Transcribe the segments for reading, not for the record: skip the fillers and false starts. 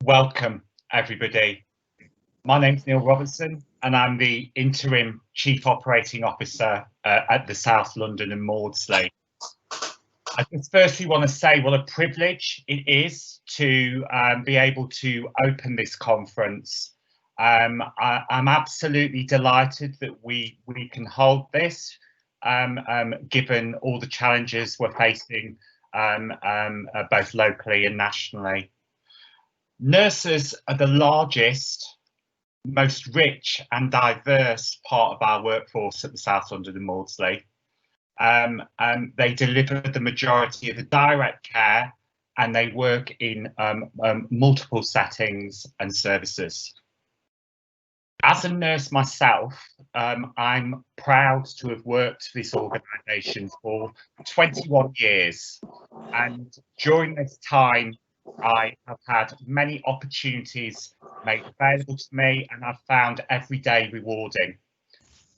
Welcome, everybody. My name's Neil Robertson, and I'm the Interim Chief Operating Officer at the South London and Maudsley. I just firstly want to say what a privilege it is to be able to open this conference. I'm absolutely delighted that we can hold this, given all the challenges we're facing both locally and nationally. Nurses are the largest, most rich and diverse part of our workforce at the South London and Maudsley. They deliver the majority of the direct care, and they work in multiple settings and services. As a nurse myself, I'm proud to have worked for this organisation for 21 years, and during this time I have had many opportunities made available to me, and I've found every day rewarding.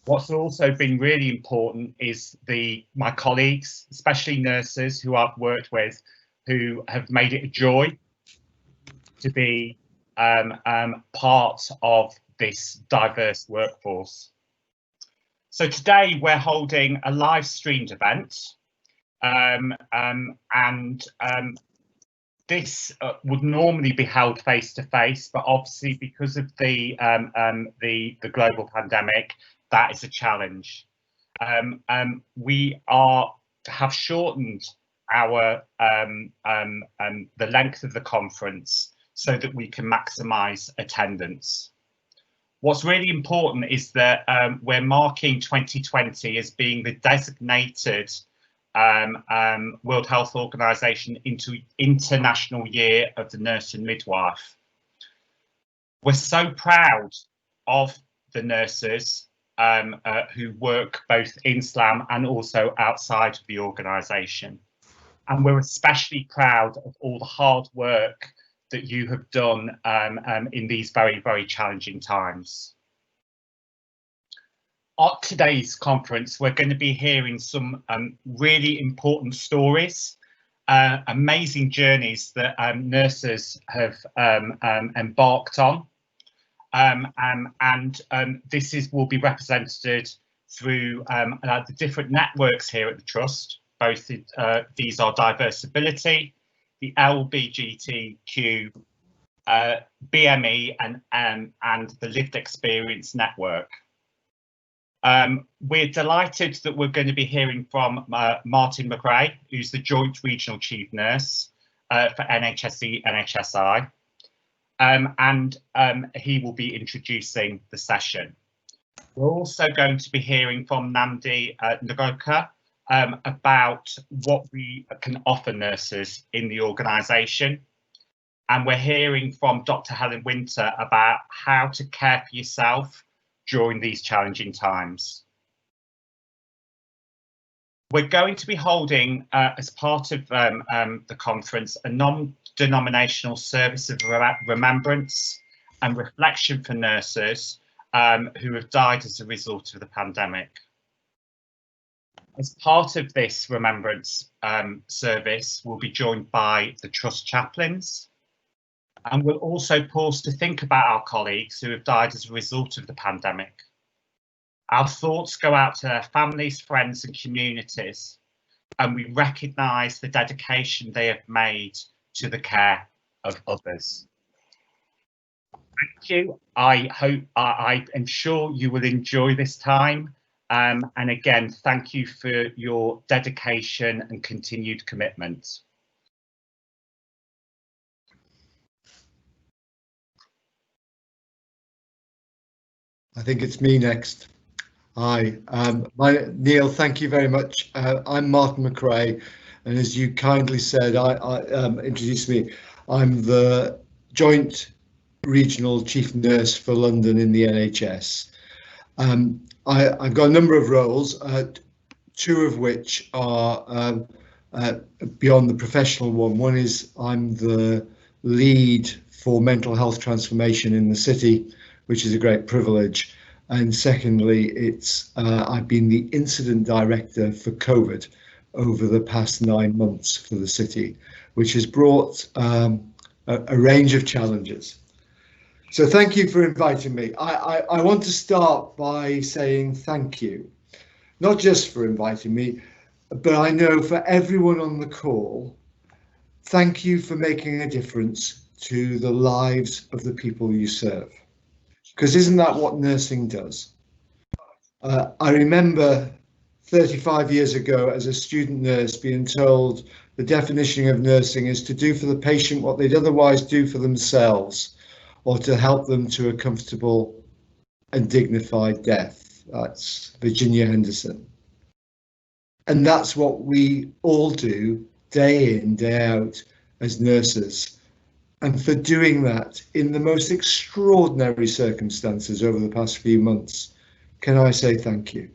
What's also been really important is my colleagues, especially nurses who I've worked with, who have made it a joy to be part of this diverse workforce. So today we're holding a live streamed event, this would normally be held face to face, but obviously because of the global pandemic, that is a challenge. We have shortened our the length of the conference so that we can maximise attendance. What's really important is that we're marking 2020 as being the designated World Health Organization International Year of the Nurse and Midwife. We're so proud of the nurses who work both in SLAM and also outside of the organisation. And we're especially proud of all the hard work that you have done in these very, very challenging times. At today's conference, we're going to be hearing some really important stories, amazing journeys that nurses have embarked on. This will be represented through the different networks here at the Trust. Both these are Diversibility, the LBGTQ, BME and the Lived Experience Network. We're delighted that we're going to be hearing from Martin McRae, who's the Joint Regional Chief Nurse for NHSE NHSI, and he will be introducing the session. We're also going to be hearing from Nandi Nagoka about what we can offer nurses in the organisation, and we're hearing from Dr. Helen Winter about how to care for yourself during these challenging times. We're going to be holding, as part of the conference, a non-denominational service of remembrance and reflection for nurses who have died as a result of the pandemic. As part of this remembrance service, we'll be joined by the Trust chaplains, and we'll also pause to think about our colleagues who have died as a result of the pandemic. Our thoughts go out to their families, friends and communities, and we recognise the dedication they have made to the care of others. Thank you. I am sure you will enjoy this time. And again, thank you for your dedication and continued commitment. I think it's me next. Hi, Neil, thank you very much. I'm Martin McRae, and as you kindly said, introduced me. I'm the Joint Regional Chief Nurse for London in the NHS. I've got a number of roles, two of which are beyond the professional one. One is I'm the lead for mental health transformation in the city, which is a great privilege. And secondly, I've been the incident director for COVID over the past 9 months for the city, which has brought a range of challenges. So thank you for inviting me. I want to start by saying thank you, not just for inviting me, but I know for everyone on the call, thank you for making a difference to the lives of the people you serve. Because isn't that what nursing does? I remember 35 years ago as a student nurse being told the definition of nursing is to do for the patient what they'd otherwise do for themselves, or to help them to a comfortable and dignified death. That's Virginia Henderson. And that's what we all do day in, day out as nurses. And for doing that in the most extraordinary circumstances over the past few months, can I say thank you?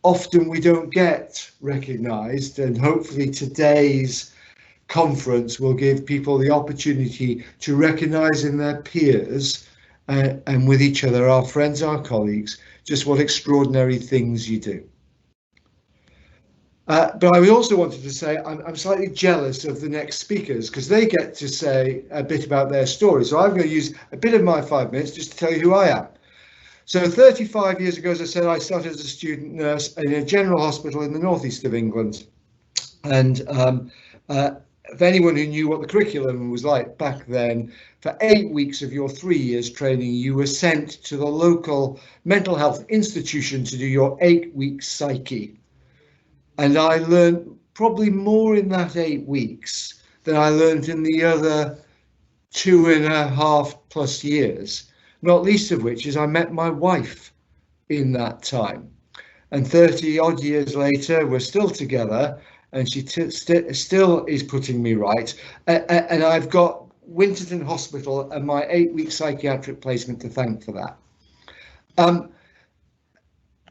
Often we don't get recognised, and hopefully today's conference will give people the opportunity to recognise in their peers and with each other, our friends, our colleagues, just what extraordinary things you do. But I also wanted to say I'm slightly jealous of the next speakers because they get to say a bit about their story. So I'm going to use a bit of my 5 minutes just to tell you who I am. So 35 years ago, as I said, I started as a student nurse in a general hospital in the northeast of England. And if anyone who knew what the curriculum was like back then, for 8 weeks of your 3 years training, you were sent to the local mental health institution to do your 8-week psyche. And I learned probably more in that 8 weeks than I learned in the other 2.5+ years, not least of which is I met my wife in that time. And 30 odd years later, we're still together, and she still is putting me right. And I've got Winterton Hospital and my 8-week psychiatric placement to thank for that.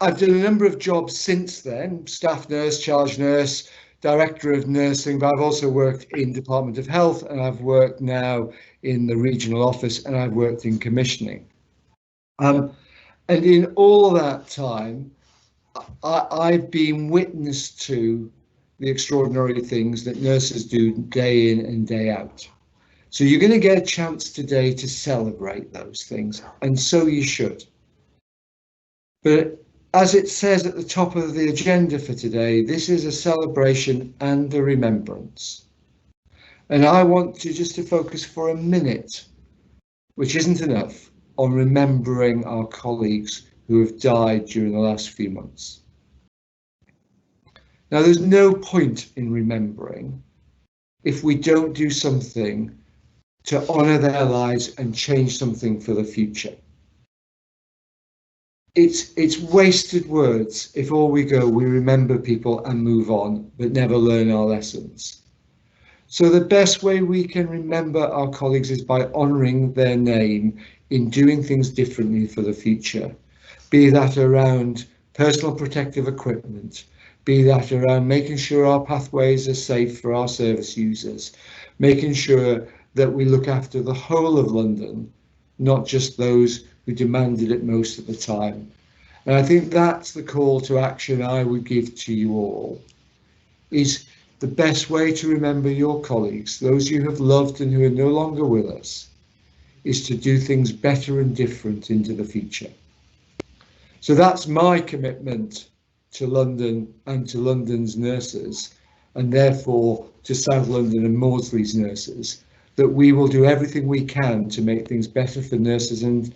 I've done a number of jobs since then: staff nurse, charge nurse, director of nursing, but I've also worked in Department of Health, and I've worked now in the regional office, and I've worked in commissioning. And in all that time, I've been witness to the extraordinary things that nurses do day in and day out. So you're going to get a chance today to celebrate those things, and so you should. But as it says at the top of the agenda for today, this is a celebration and a remembrance. And I want to just to focus for a minute, which isn't enough, on remembering our colleagues who have died during the last few months. Now, there's no point in remembering if we don't do something to honour their lives and change something for the future. It's wasted words if all we remember people and move on, but never learn our lessons. So the best way we can remember our colleagues is by honouring their name in doing things differently for the future, be that around personal protective equipment, be that around making sure our pathways are safe for our service users, making sure that we look after the whole of London, not just those who demanded it most at the time. And I think that's the call to action I would give to you all, is the best way to remember your colleagues, those you have loved and who are no longer with us, is to do things better and different into the future. So that's my commitment to London and to London's nurses, and therefore to South London and Maudesley's nurses, that we will do everything we can to make things better for nurses and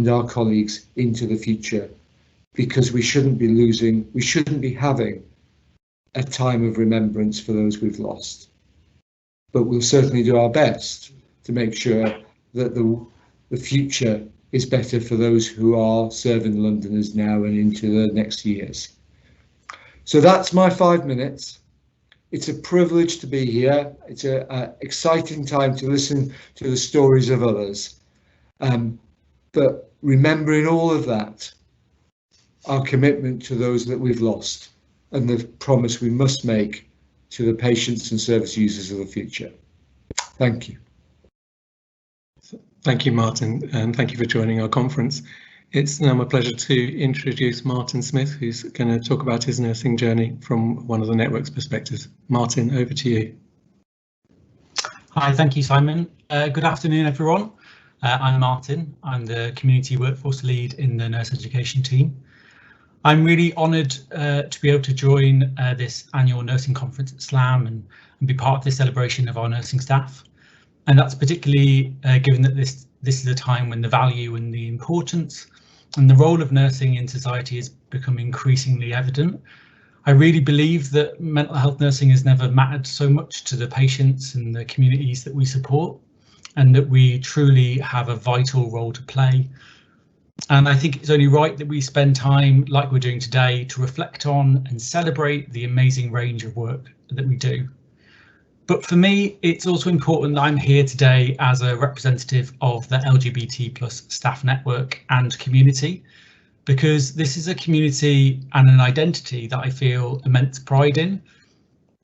our colleagues into the future, because we shouldn't be having a time of remembrance for those we've lost. But we'll certainly do our best to make sure that the future is better for those who are serving Londoners now and into the next years. So that's my 5 minutes. It's a privilege to be here. It's an exciting time to listen to the stories of others. But remembering all of that, our commitment to those that we've lost and the promise we must make to the patients and service users of the future. Thank you. Thank you, Martin, and thank you for joining our conference. It's now my pleasure to introduce Martin Smith, who's going to talk about his nursing journey from one of the network's perspectives. Martin, over to you. Hi, thank you, Simon. Good afternoon, everyone. I'm Martin. I'm the Community Workforce Lead in the Nurse Education team. I'm really honoured to be able to join this annual nursing conference at SLAM and be part of the celebration of our nursing staff. And that's particularly given that this is a time when the value and the importance and the role of nursing in society has become increasingly evident. I really believe that mental health nursing has never mattered so much to the patients and the communities that we support, and that we truly have a vital role to play. And I think it's only right that we spend time like we're doing today to reflect on and celebrate the amazing range of work that we do. But for me, it's also important that I'm here today as a representative of the LGBT+ staff network and community, because this is a community and an identity that I feel immense pride in.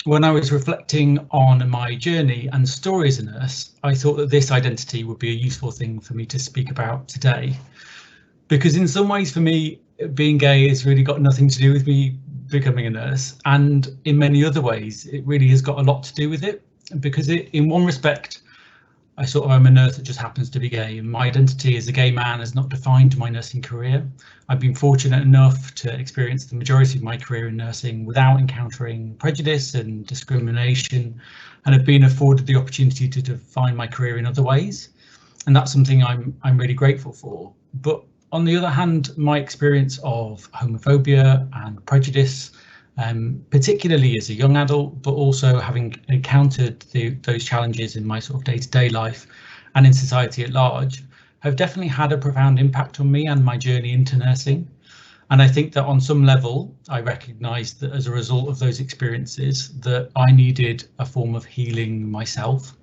When I was reflecting on my journey and story as a nurse, I thought that this identity would be a useful thing for me to speak about today. Because in some ways for me, being gay has really got nothing to do with me becoming a nurse. And in many other ways, it really has got a lot to do with it. Because in one respect, I sort of am a nurse that just happens to be gay, and my identity as a gay man has not defined my nursing career. I've been fortunate enough to experience the majority of my career in nursing without encountering prejudice and discrimination, and have been afforded the opportunity to define my career in other ways. And that's something I'm really grateful for. But on the other hand, my experience of homophobia and prejudice, particularly as a young adult, but also having encountered those challenges in my sort of day-to-day life and in society at large, have definitely had a profound impact on me and my journey into nursing. And I think that on some level, I recognised that as a result of those experiences, that I needed a form of healing myself.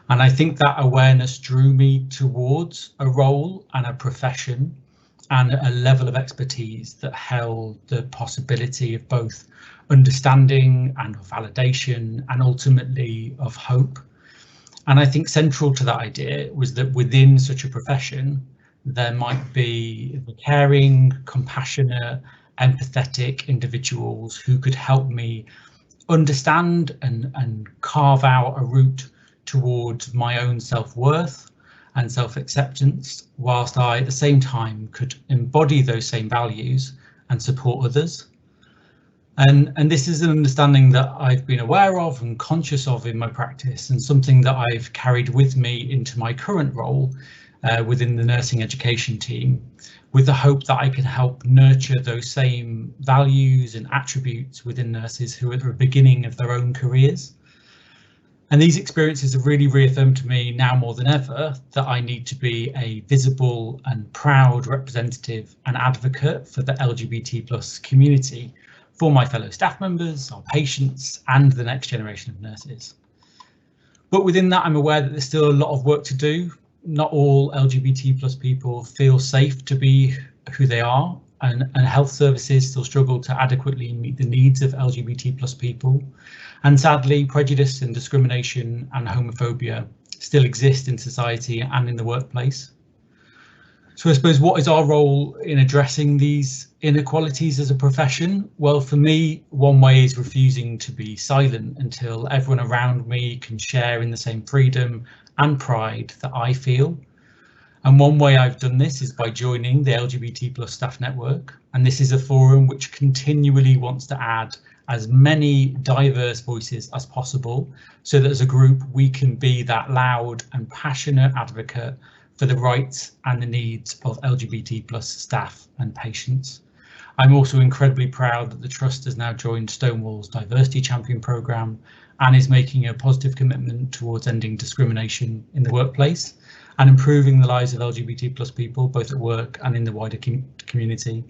And I think that awareness drew me towards a role and a profession and a level of expertise that held the possibility of both understanding and of validation and ultimately of hope. And I think central to that idea was that within such a profession, there might be the caring, compassionate, empathetic individuals who could help me understand and carve out a route towards my own self-worth and self-acceptance, whilst I at the same time could embody those same values and support others. And this is an understanding that I've been aware of and conscious of in my practice, and something that I've carried with me into my current role within the nursing education team, with the hope that I can help nurture those same values and attributes within nurses who are at the beginning of their own careers. And these experiences have really reaffirmed to me now more than ever that I need to be a visible and proud representative and advocate for the LGBT+ community, for my fellow staff members, our patients, and the next generation of nurses. But within that, I'm aware that there's still a lot of work to do. Not all LGBT+ people feel safe to be who they are, and health services still struggle to adequately meet the needs of LGBT+ people. And sadly, prejudice and discrimination and homophobia still exist in society and in the workplace. So I suppose, what is our role in addressing these inequalities as a profession? Well, for me, one way is refusing to be silent until everyone around me can share in the same freedom and pride that I feel. And one way I've done this is by joining the LGBT+ staff network. And this is a forum which continually wants to add as many diverse voices as possible, so that as a group we can be that loud and passionate advocate for the rights and the needs of LGBT+ staff and patients. I'm also incredibly proud that the Trust has now joined Stonewall's Diversity Champion programme and is making a positive commitment towards ending discrimination in the workplace and improving the lives of LGBT+ people, both at work and in the wider community.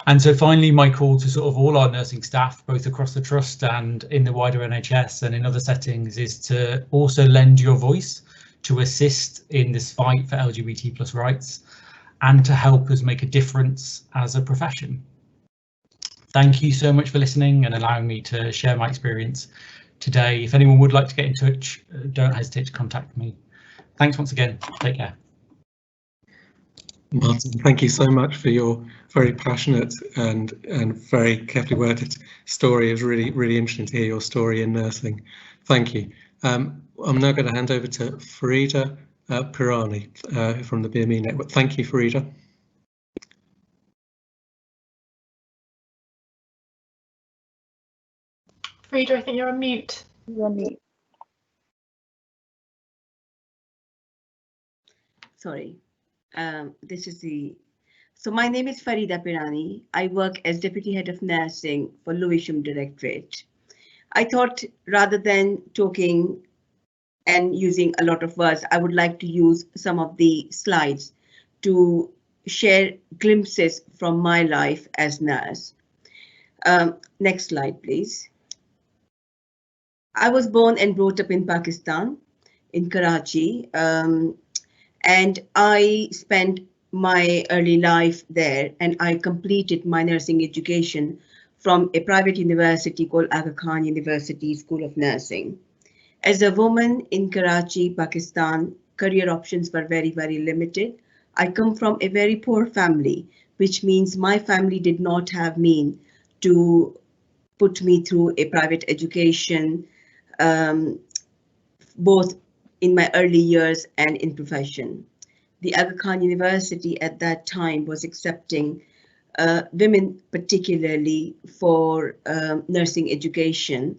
And so finally, my call to sort of all our nursing staff, both across the Trust and in the wider NHS and in other settings, is to also lend your voice to assist in this fight for LGBT+ rights and to help us make a difference as a profession. Thank you so much for listening and allowing me to share my experience today. If anyone would like to get in touch, don't hesitate to contact me. Thanks once again. Take care. Martin, thank you so much for your very passionate and very carefully worded story. It was really interesting to hear your story in nursing. Thank you. I'm now going to hand over to Farida Pirani from the BME network. Thank you, Farida. Frida, I think you're on mute. You're on mute. Sorry. So my name is Farida Pirani. I work as Deputy Head of Nursing for Lewisham Directorate. I thought rather than talking and using a lot of words, I would like to use some of the slides to share glimpses from my life as nurse. Next slide, please. I was born and brought up in Pakistan, in Karachi, and I spent my early life there, and I completed my nursing education from a private university called Aga Khan University School of Nursing. As a woman in Karachi, Pakistan, career options were very, very limited. I come from a very poor family, which means my family did not have means to put me through a private education, both in my early years and in profession. The Aga Khan University at that time was accepting women particularly for nursing education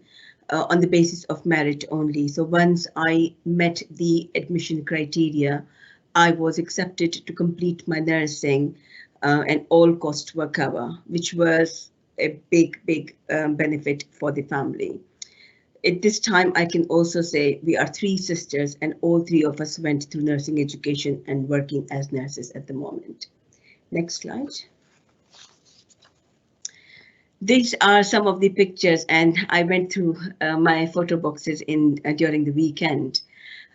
on the basis of merit only. So once I met the admission criteria, I was accepted to complete my nursing and all costs were covered, which was a big benefit for the family. At this time, I can also say we are 3 sisters and all 3 of us went through nursing education and working as nurses at the moment. Next slide. These are some of the pictures, and I went through my photo boxes during the weekend.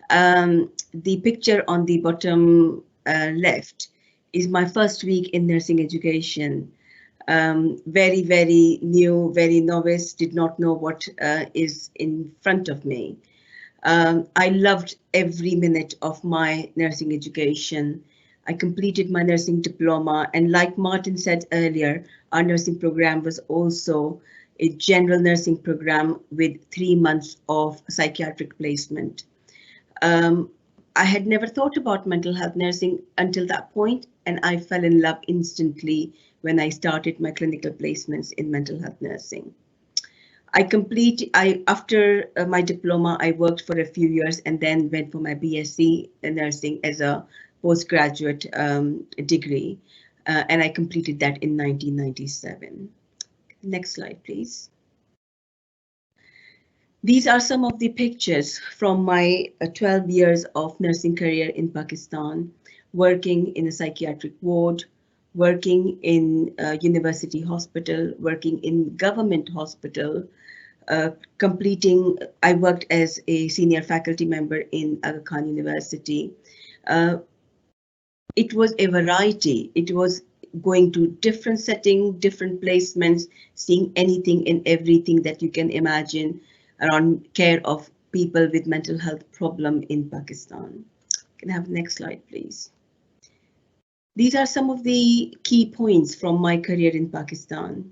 The picture on the bottom left is my first week in nursing education. Very, very new, very novice, did not know what is in front of me. I loved every minute of my nursing education. I completed my nursing diploma, and like Martin said earlier, our nursing program was also a general nursing program with 3 months of psychiatric placement. I had never thought about mental health nursing until that point, and I fell in love instantly when I started my clinical placements in mental health nursing. After my diploma, I worked for a few years and then went for my BSc in nursing as a postgraduate degree, and I completed that in 1997. Next slide, please. These are some of the pictures from my 12 years of nursing career in Pakistan, working in a psychiatric ward, working in a university hospital, working in government hospital, I worked as a senior faculty member in Aga Khan University. It was a variety. It was going to different settings, different placements, seeing anything and everything that you can imagine around care of people with mental health problem in Pakistan. Can I have the next slide, please? These are some of the key points from my career in Pakistan.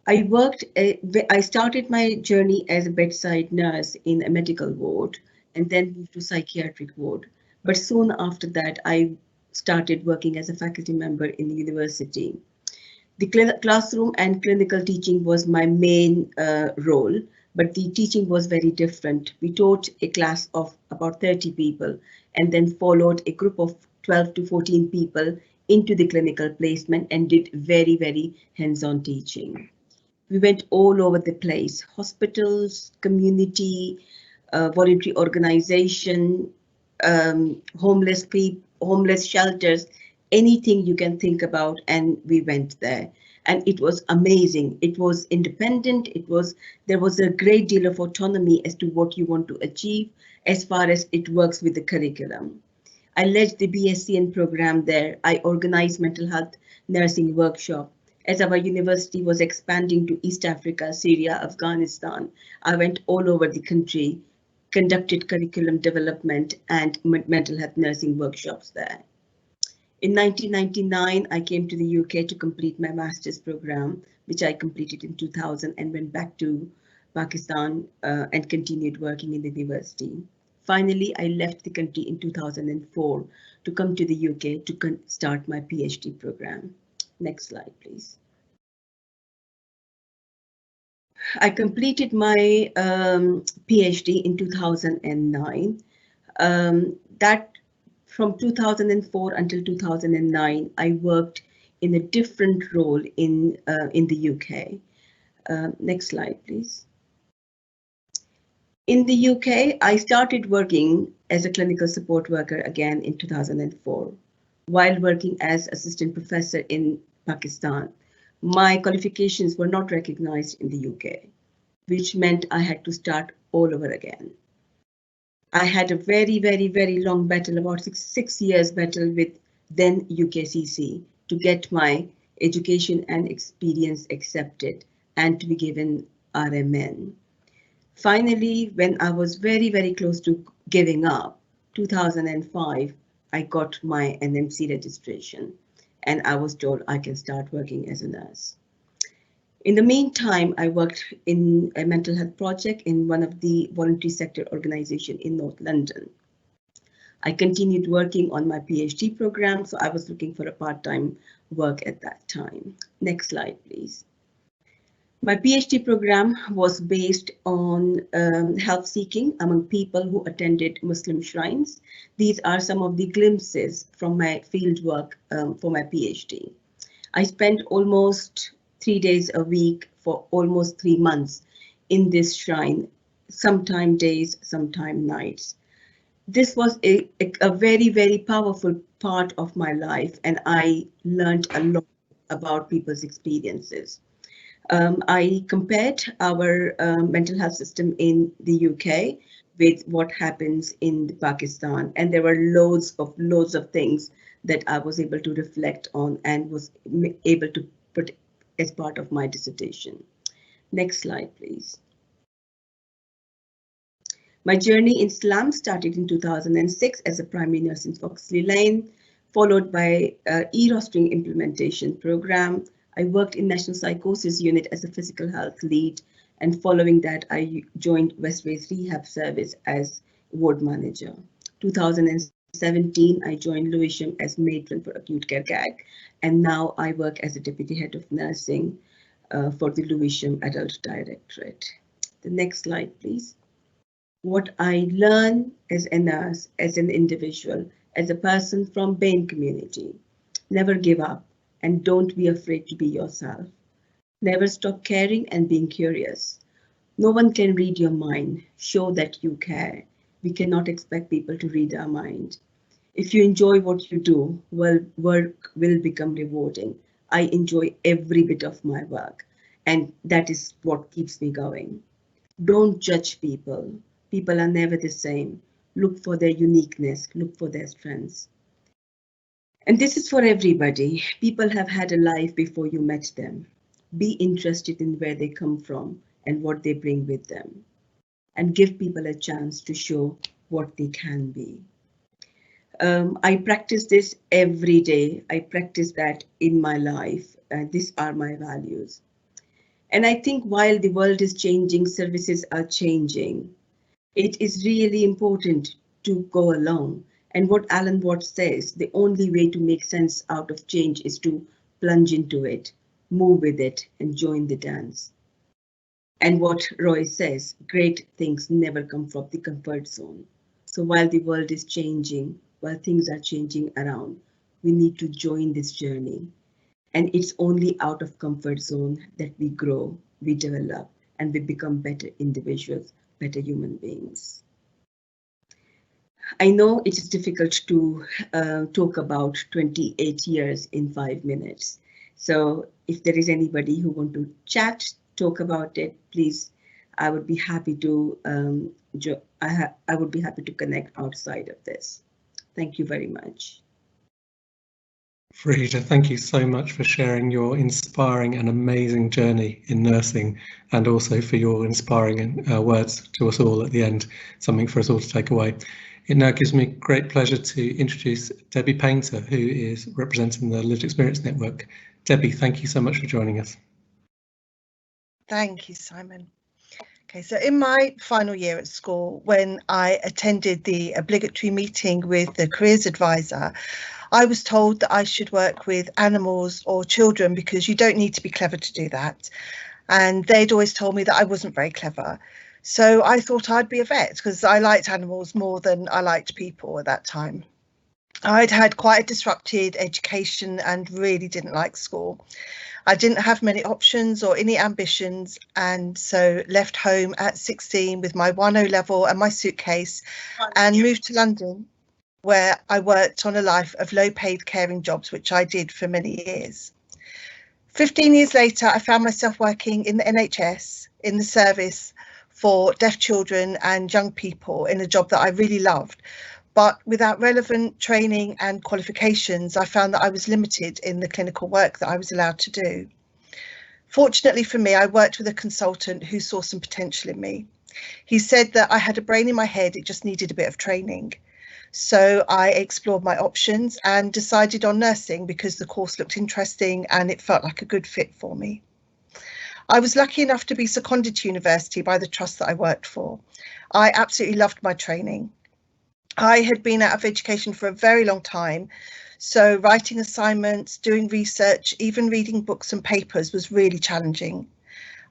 I started my journey as a bedside nurse in a medical ward and then moved to psychiatric ward. But soon after that, I started working as a faculty member in the university. The classroom and clinical teaching was my main role, but the teaching was very different. We taught a class of about 30 people and then followed a group of 12 to 14 people into the clinical placement and did very, very hands-on teaching. We went all over the place, hospitals, community, voluntary organization, homeless people, homeless shelters, anything you can think about, and we went there. And it was amazing. It was independent. There was a great deal of autonomy as to what you want to achieve as far as it works with the curriculum. I led the BSc program there. I organized mental health nursing workshop. As our university was expanding to East Africa, Syria, Afghanistan, I went all over the country, conducted curriculum development and mental health nursing workshops there. In 1999, I came to the UK to complete my master's program, which I completed in 2000 and went back to Pakistan and continued working in the university. Finally, I left the country in 2004 to come to the UK to start my PhD program. Next slide, please. I completed my PhD in 2009. That from 2004 until 2009, I worked in a different role in the UK. Next slide, please. In the UK, I started working as a clinical support worker again in 2004, while working as assistant professor in Pakistan. My qualifications were not recognized in the UK, which meant I had to start all over again. I had a very long battle, about six years battle with then UKCC to get my education and experience accepted and to be given RMN. Finally, when I was very close to giving up, 2005, I got my NMC registration and I was told I can start working as a nurse. In the meantime, I worked in a mental health project in one of the voluntary sector organizations in North London. I continued working on my PhD program, so I was looking for a part-time work at that time. Next slide, please. My PhD program was based on help seeking among people who attended Muslim shrines. These are some of the glimpses from my field work for my PhD. I spent almost 3 days a week for almost 3 months in this shrine, sometime days, sometime nights. This was a very powerful part of my life, and I learned a lot about people's experiences. I compared our mental health system in the UK with what happens in Pakistan, and there were loads of things that I was able to reflect on and was able to put as part of my dissertation. Next slide, please. My journey in slums started in 2006 as a primary nurse in Foxley Lane, followed by e-rostering implementation program. I worked in National Psychosis Unit as a physical health lead, and following that, I joined Westways Rehab Service as ward manager. 2017, I joined Lewisham as matron for acute care GAG, and now I work as a deputy head of nursing for the Lewisham Adult Directorate. The next slide, please. What I learn as a nurse, as an individual, as a person from Bain community: never give up and don't be afraid to be yourself. Never stop caring and being curious. No one can read your mind. Show that you care. We cannot expect people to read our mind. If you enjoy what you do, well, work will become rewarding. I enjoy every bit of my work, and that is what keeps me going. Don't judge people. People are never the same. Look for their uniqueness, look for their strengths. And this is for everybody. People have had a life before you met them. Be interested in where they come from and what they bring with them, and give people a chance to show what they can be. I practice this every day. I practice that in my life. These are my values. And I think while the world is changing, services are changing. It is really important to go along. And what Alan Watts says, the only way to make sense out of change is to plunge into it, move with it, and join the dance. And what Roy says, great things never come from the comfort zone. So while the world is changing, while things are changing around, we need to join this journey. And it's only out of comfort zone that we grow, we develop, and we become better individuals, better human beings. I know it is difficult to talk about 28 years in 5 minutes. So if there is anybody who want to chat, talk about it, please, I would be happy to I would be happy to connect outside of this. Thank you very much. Frida, thank you so much for sharing your inspiring and amazing journey in nursing, and also for your inspiring words to us all at the end, something for us all to take away. It now gives me great pleasure to introduce Debbie Painter, who is representing the Lived Experience Network. Debbie, thank you so much for joining us. Thank you, Simon. Okay, so in my final year at school, when I attended the obligatory meeting with the careers advisor, I was told that I should work with animals or children because you don't need to be clever to do that. And they'd always told me that I wasn't very clever. So I thought I'd be a vet because I liked animals more than I liked people at that time. I'd had quite a disrupted education and really didn't like school. I didn't have many options or any ambitions, and so left home at 16 with my 1 O-level and my suitcase and moved to London, where I worked on a life of low-paid caring jobs, which I did for many years. 15 years later, I found myself working in the NHS, in the service for deaf children and young people, in a job that I really loved. But without relevant training and qualifications, I found that I was limited in the clinical work that I was allowed to do. Fortunately for me, I worked with a consultant who saw some potential in me. He said that I had a brain in my head, it just needed a bit of training. So I explored my options and decided on nursing because the course looked interesting and it felt like a good fit for me. I was lucky enough to be seconded to university by the trust that I worked for. I absolutely loved my training. I had been out of education for a very long time, so writing assignments, doing research, even reading books and papers was really challenging.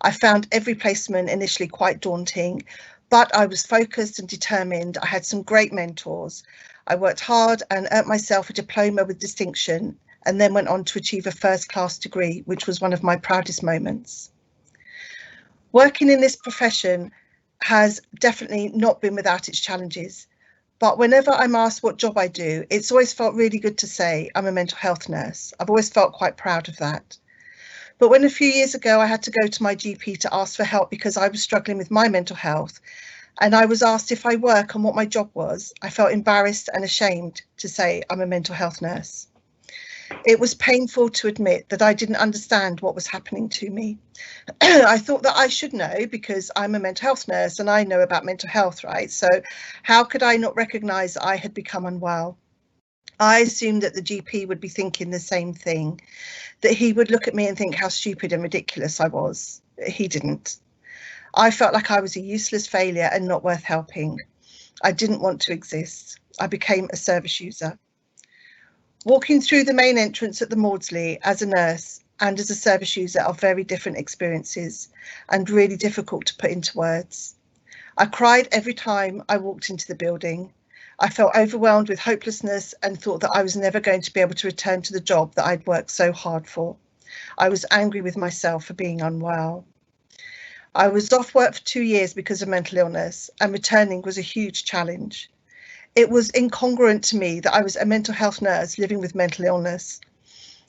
I found every placement initially quite daunting, but I was focused and determined. I had some great mentors. I worked hard and earned myself a diploma with distinction, and then went on to achieve a first-class degree, which was one of my proudest moments. Working in this profession has definitely not been without its challenges. But whenever I'm asked what job I do, it's always felt really good to say I'm a mental health nurse. I've always felt quite proud of that. But when a few years ago I had to go to my GP to ask for help because I was struggling with my mental health, and I was asked if I work and what my job was, I felt embarrassed and ashamed to say I'm a mental health nurse. It was painful to admit that I didn't understand what was happening to me. I thought that I should know because I'm a mental health nurse and I know about mental health, right? So how could I not recognise I had become unwell? I assumed that the GP would be thinking the same thing, that he would look at me and think how stupid and ridiculous I was. He didn't. I felt like I was a useless failure and not worth helping. I didn't want to exist. I became a service user. Walking through the main entrance at the Maudsley as a nurse and as a service user are very different experiences and really difficult to put into words. I cried every time I walked into the building. I felt overwhelmed with hopelessness and thought that I was never going to be able to return to the job that I'd worked so hard for. I was angry with myself for being unwell. I was off work for 2 years because of mental illness, and returning was a huge challenge. It was incongruent to me that I was a mental health nurse living with mental illness.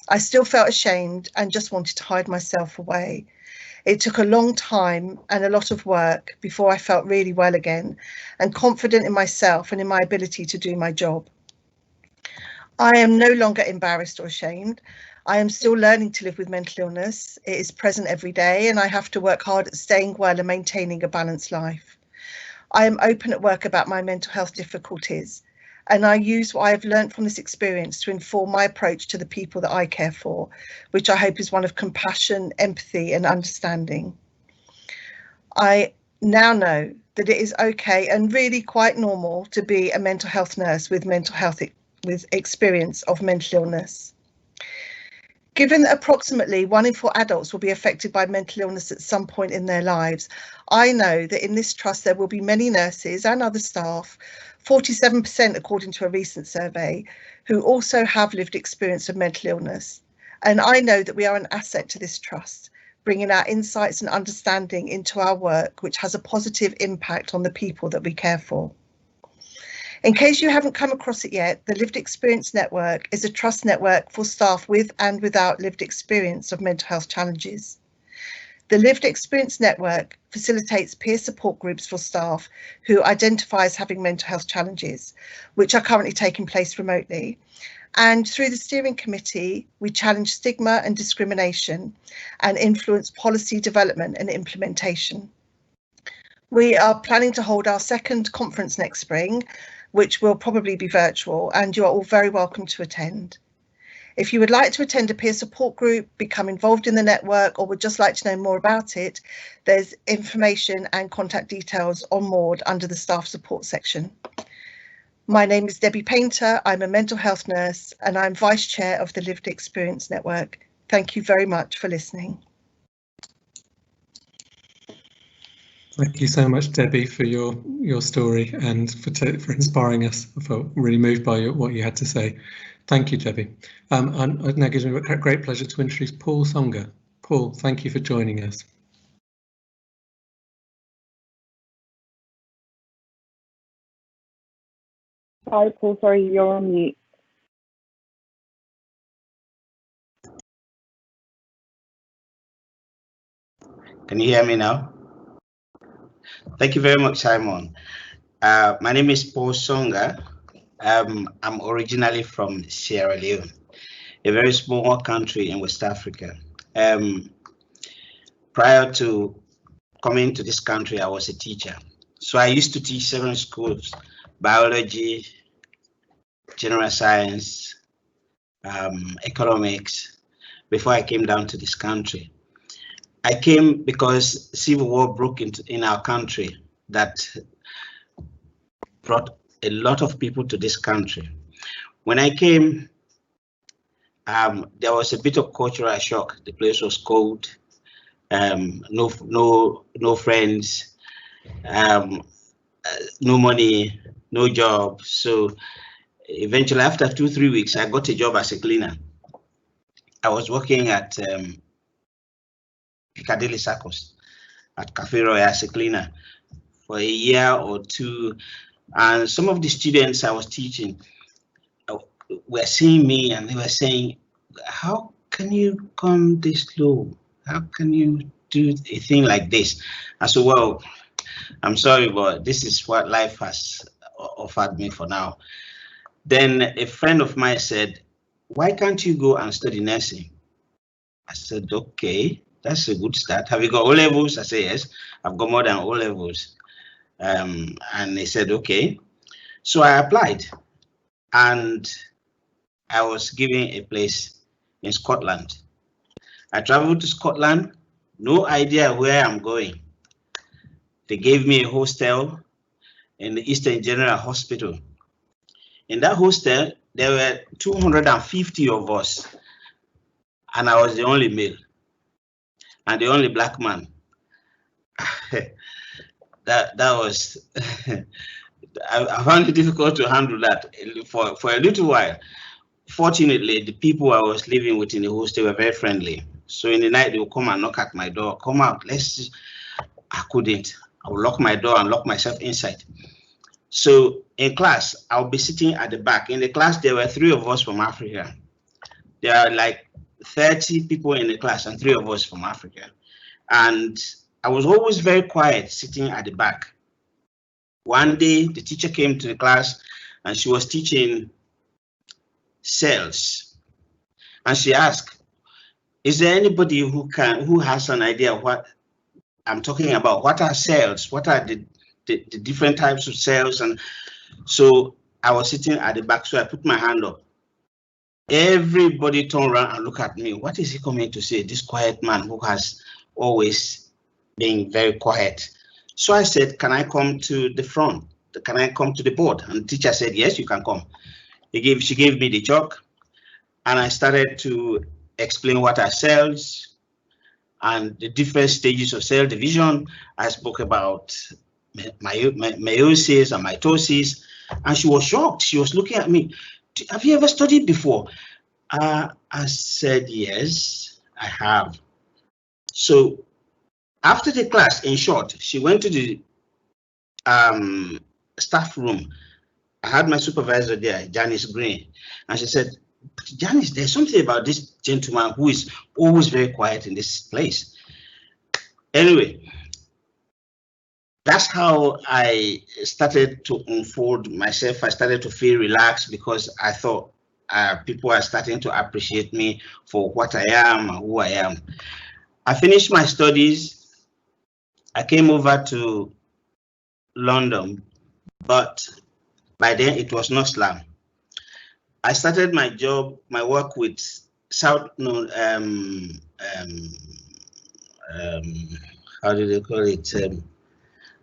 I still felt ashamed and just wanted to hide myself away. It took a long time and a lot of work before I felt really well again and confident in myself and in my ability to do my job. I am no longer embarrassed or ashamed. I am still learning to live with mental illness. It is present every day and I have to work hard at staying well and maintaining a balanced life. I am open at work about my mental health difficulties, and I use what I have learned from this experience to inform my approach to the people that I care for, which I hope is one of compassion, empathy and understanding. I now know that it is okay and really quite normal to be a mental health nurse with with experience of mental illness. Given that approximately 1 in 4 adults will be affected by mental illness at some point in their lives, I know that in this trust there will be many nurses and other staff, 47% according to a recent survey, who also have lived experience of mental illness. And I know that we are an asset to this trust, bringing our insights and understanding into our work, which has a positive impact on the people that we care for. In case you haven't come across it yet, the Lived Experience Network is a trust network for staff with and without lived experience of mental health challenges. The Lived Experience Network facilitates peer support groups for staff who identify as having mental health challenges, which are currently taking place remotely. And through the steering committee, we challenge stigma and discrimination and influence policy development and implementation. We are planning to hold our second conference next spring, which will probably be virtual, and you are all very welcome to attend. If you would like to attend a peer support group, become involved in the network, or would just like to know more about it, there's information and contact details on Maud under the staff support section. My name is Debbie Painter. I'm a mental health nurse and I'm Vice Chair of the Lived Experience Network. Thank you very much for listening. Thank you so much, Debbie, for your story and for inspiring us. I felt really moved by what you had to say. Thank you, Debbie. And it now gives me a great pleasure to introduce Paul Songer. Paul, thank you for joining us. Hi, Paul. Sorry, you're on mute. Can you hear me now? Thank you very much, Simon. My name is Paul Songer. I'm originally from Sierra Leone, a very small country in West Africa. Prior to coming to this country, I was a teacher. So I used to teach 7 schools: biology, general science, economics, before I came down to this country. I came because civil war broke in our country that brought a lot of people to this country. When I came, there was a bit of cultural shock. The place was cold, no friends, no money, no job. So eventually, after 2-3 weeks, I got a job as a cleaner. I was working at Piccadilly Circus at Cafe Royal as a cleaner for a year or two, and some of the students I was teaching were seeing me and they were saying, "How can you come this low? How can you do a thing like this?" I said, "Well, I'm sorry, but this is what life has offered me for now." Then a friend of mine said, "Why can't you go and study nursing?" I said, "Okay, that's a good start. Have you got O levels?" I said, "Yes, I've got more than O levels." And they said, "Okay." So I applied and I was given a place in Scotland. I traveled to Scotland, no idea where I'm going. They gave me a hostel in the Eastern General Hospital. In that hostel, there were 250 of us, and I was the only male and the only black man. that was I found it difficult to handle that for a little while. Fortunately, the people I was living with in the hostel were very friendly. So in the night, they would come and knock at my door. "Come out, let's." I couldn't. I would lock my door and lock myself inside. So in class, I'll be sitting at the back. In the class, there were 3 of us from Africa. There are like 30 people in the class and 3 of us from Africa. And I was always very quiet sitting at the back. One day, the teacher came to the class and she was teaching cells. And she asked, "Is there anybody who has an idea what I'm talking about? What are cells? What are the different types of cells?" And so I was sitting at the back, so I put my hand up. Everybody turned around and looked at me. What is he coming to say? This quiet man who has always been very quiet. So I said, "Can I come to the front? Can I come to the board?" And the teacher said, "Yes, you can come." She gave me the chalk, and I started to explain what are cells and the different stages of cell division. I spoke about meiosis and mitosis, and she was shocked. She was looking at me. "Have you ever studied before?" I said, "Yes, I have." So after the class, in short, she went to the staff room. I had my supervisor there, Janice Green, and she said, "Janice, there's something about this gentleman who is always very quiet in this place." Anyway, that's how I started to unfold myself. I started to feel relaxed because I thought people are starting to appreciate me for what I am and who I am. I finished my studies. I came over to London, but by then it was not slum. I started my work with how do they call it?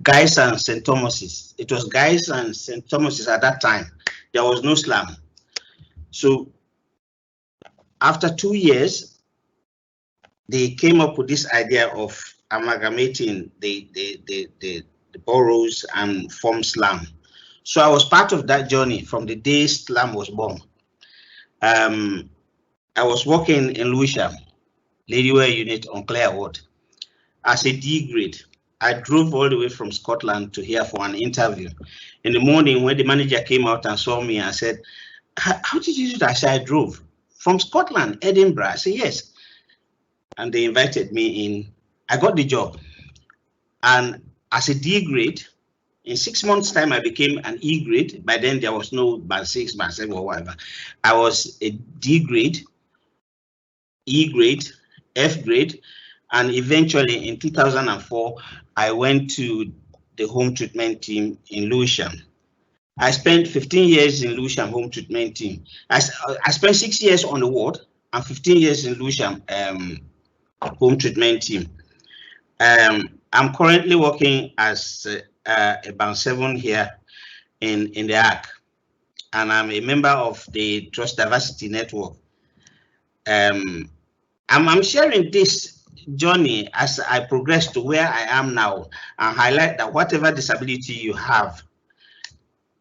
Guys and St. Thomas's. It was Guys and St. Thomas's at that time. There was no slum. So after 2 years, they came up with this idea of amalgamating the boroughs and form slum. So I was part of that journey from the day slum was born. I was working in Lewisham, Ladyware unit on Clare Ward. As a D grade, I drove all the way from Scotland to here for an interview. In the morning, when the manager came out and saw me and said, how did you do that? I said, I drove from Scotland, Edinburgh. I said, yes. And they invited me in. I got the job. And as a D grade, in 6 months' time, I became an E grade. By then, there was no band 6, band 7, or whatever. I was a D grade, E grade, F grade, and eventually in 2004, I went to the home treatment team in Lewisham. I spent 15 years in Lewisham home treatment team. I spent 6 years on the ward and 15 years in Lewisham home treatment team. I'm currently working as a band 7 here in the ARC, and I'm a member of the Trust Diversity Network. I'm sharing this journey as I progress to where I am now, and highlight that whatever disability you have,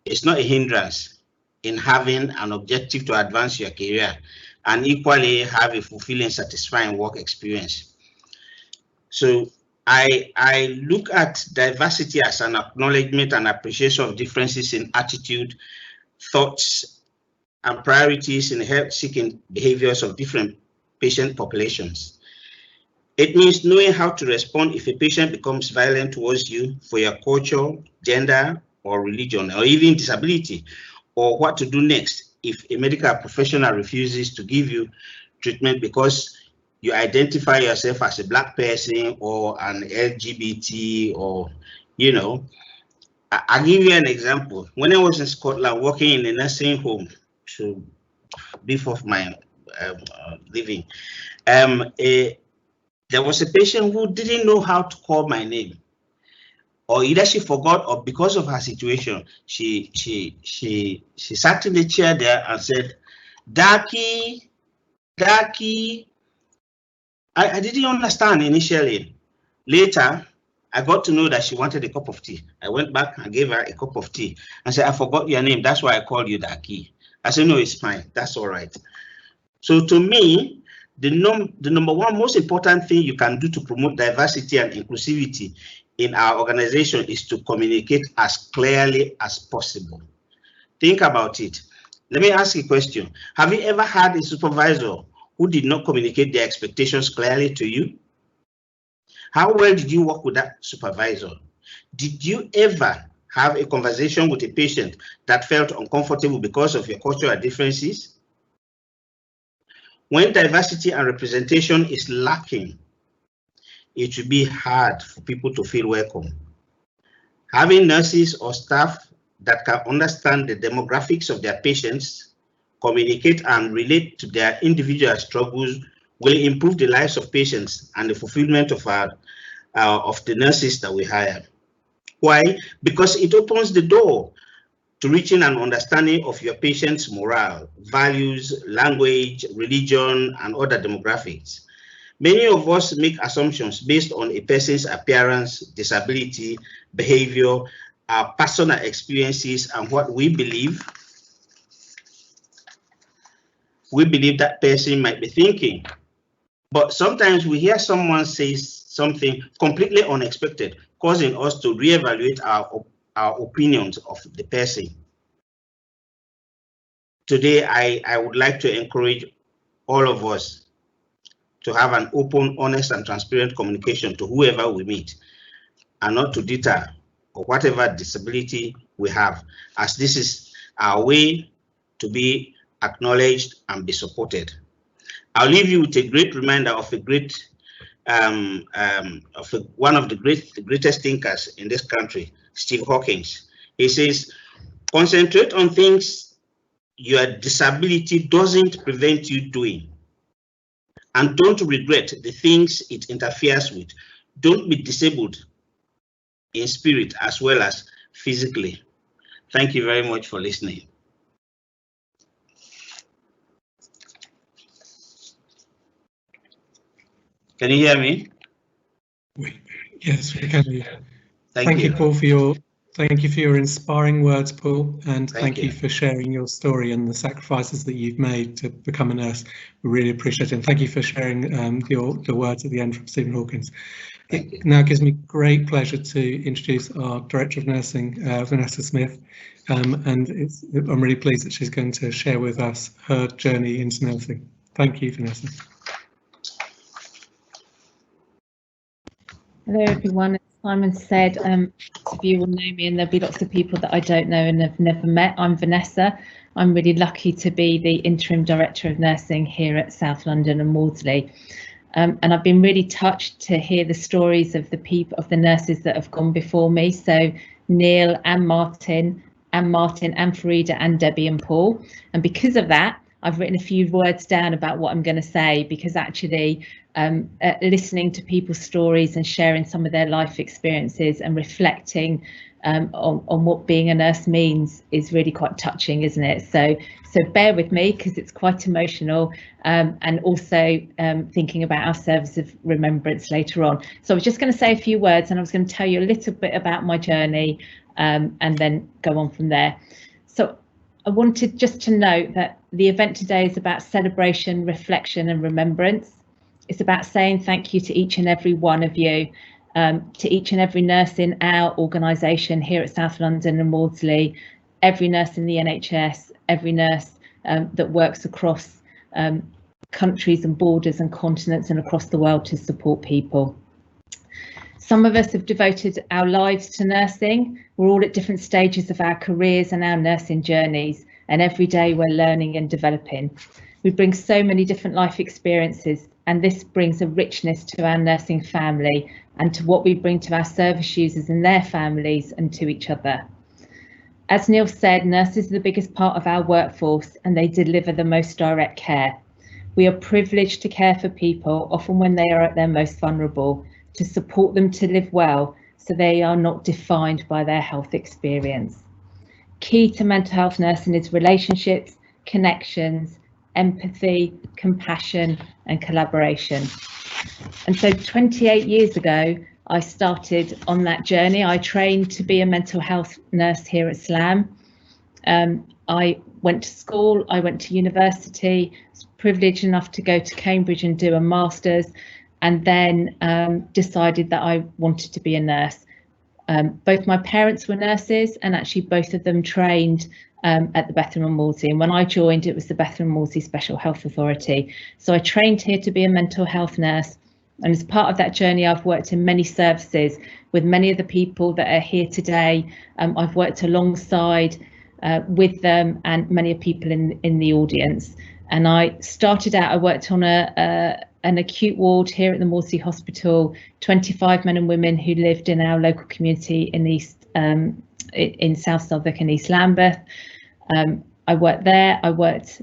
it's not a hindrance in having an objective to advance your career and equally have a fulfilling, satisfying work experience. So I look at diversity as an acknowledgement and appreciation of differences in attitude, thoughts, and priorities in health-seeking behaviors of different patient populations. It means knowing how to respond if a patient becomes violent towards you for your culture, gender, or religion, or even disability, or what to do next if a medical professional refuses to give you treatment because you identify yourself as a Black person or an LGBT, or, you know. I'll give you an example. When I was in Scotland working in a nursing home, so before my living, there was a patient who didn't know how to call my name, or either she forgot or because of her situation, she sat in the chair there and said, Darky, Darky. I didn't understand initially. Later, I got to know that she wanted a cup of tea. I went back and gave her a cup of tea and said, I forgot your name. That's why I called you Darky. I said, no, it's fine. That's all right. So to me, the number one most important thing you can do to promote diversity and inclusivity in our organization is to communicate as clearly as possible. Think about it. Let me ask you a question. Have you ever had a supervisor who did not communicate their expectations clearly to you? How well did you work with that supervisor? Did you ever have a conversation with a patient that felt uncomfortable because of your cultural differences? When diversity and representation is lacking, it will be hard for people to feel welcome. Having nurses or staff that can understand the demographics of their patients, communicate and relate to their individual struggles will improve the lives of patients and the fulfillment of the nurses that we hire. Why? Because it opens the door to reaching an understanding of your patient's morale, values, language, religion, and other demographics. Many of us make assumptions based on a person's appearance, disability, behavior, our personal experiences, and what we believe that person might be thinking. But sometimes we hear someone say something completely unexpected, causing us to reevaluate our opinions of the person. Today, I would like to encourage all of us to have an open, honest, and transparent communication to whoever we meet, and not to deter or whatever disability we have, as this is our way to be acknowledged and be supported. I'll leave you with a great reminder of one of the greatest thinkers in this country, Steve Hawking. He says, concentrate on things your disability doesn't prevent you doing. And don't regret the things it interferes with. Don't be disabled in spirit as well as physically. Thank you very much for listening. Can you hear me? Yes, we can. Thank you, Paul, for your inspiring words, Paul, and Thank thank you for sharing your story and the sacrifices that you've made to become a nurse. We really appreciate it. And thank you for sharing the words at the end from Stephen Hawkins. It now gives me great pleasure to introduce our Director of Nursing, Vanessa Smith, and I'm really pleased that she's going to share with us her journey into nursing. Thank you, Vanessa. Hello everyone, as Simon said, lots of you will know me and there'll be lots of people that I don't know and have never met. I'm Vanessa. I'm really lucky to be the Interim Director of Nursing here at South London and Maudsley. And I've been really touched to hear the stories of the nurses that have gone before me. So Neil and Martin and Farida and Debbie and Paul. And because of that, I've written a few words down about what I'm going to say, because actually listening to people's stories and sharing some of their life experiences and reflecting on what being a nurse means is really quite touching, isn't it? So bear with me because it's quite emotional, and also thinking about our service of remembrance later on. So I was just going to say a few words and I was going to tell you a little bit about my journey and then go on from there. So I wanted just to note that the event today is about celebration, reflection and remembrance. It's about saying thank you to each and every one of you, to each and every nurse in our organisation here at South London and Maudsley, every nurse in the NHS, every nurse that works across countries and borders and continents and across the world to support people. Some of us have devoted our lives to nursing. We're all at different stages of our careers and our nursing journeys, and every day we're learning and developing. We bring so many different life experiences, and this brings a richness to our nursing family and to what we bring to our service users and their families and to each other. As Neil said, nurses are the biggest part of our workforce and they deliver the most direct care. We are privileged to care for people, often when they are at their most vulnerable, to support them to live well so they are not defined by their health experience. Key to mental health nursing is relationships, connections, empathy, compassion and collaboration. And so 28 years ago, I started on that journey. I trained to be a mental health nurse here at SLAM. I went to school, I went to university, was privileged enough to go to Cambridge and do a master's, and then decided that I wanted to be a nurse. Both my parents were nurses and actually both of them trained at the Bethlehem and Maudsley, and when I joined it was the Bethlehem and Maudsley Special Health Authority. So I trained here to be a mental health nurse, and as part of that journey I've worked in many services with many of the people that are here today. I've worked alongside with them and many people in the audience. And I started out, I worked on an acute ward here at the Maudsley Hospital, 25 men and women who lived in our local community in South Southwark and East Lambeth. I worked there.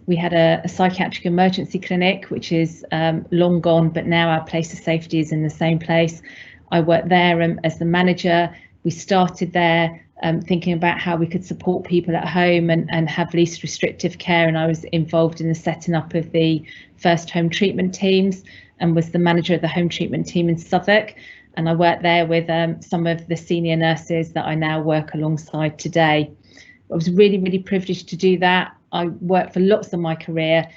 We had a psychiatric emergency clinic, which is long gone, but now our place of safety is in the same place. I worked there as the manager. We started there thinking about how we could support people at home and have least restrictive care, and I was involved in the setting up of the first home treatment teams and was the manager of the home treatment team in Southwark, and I worked there with some of the senior nurses that I now work alongside today. I was really privileged to do that. I worked for lots of my career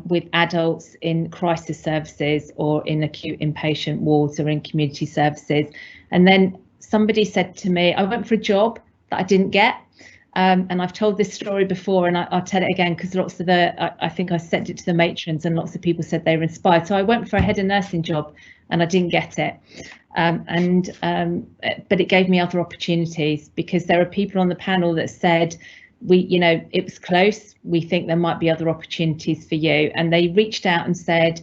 with adults in crisis services or in acute inpatient wards or in community services, and then somebody said to me, I went for a job that I didn't get, and I've told this story before and I'll tell it again because lots of I think I sent it to the matrons and lots of people said they were inspired. So I went for a head of nursing job and I didn't get it, but it gave me other opportunities because there are people on the panel that said, it was close, we think there might be other opportunities for you, and they reached out and said,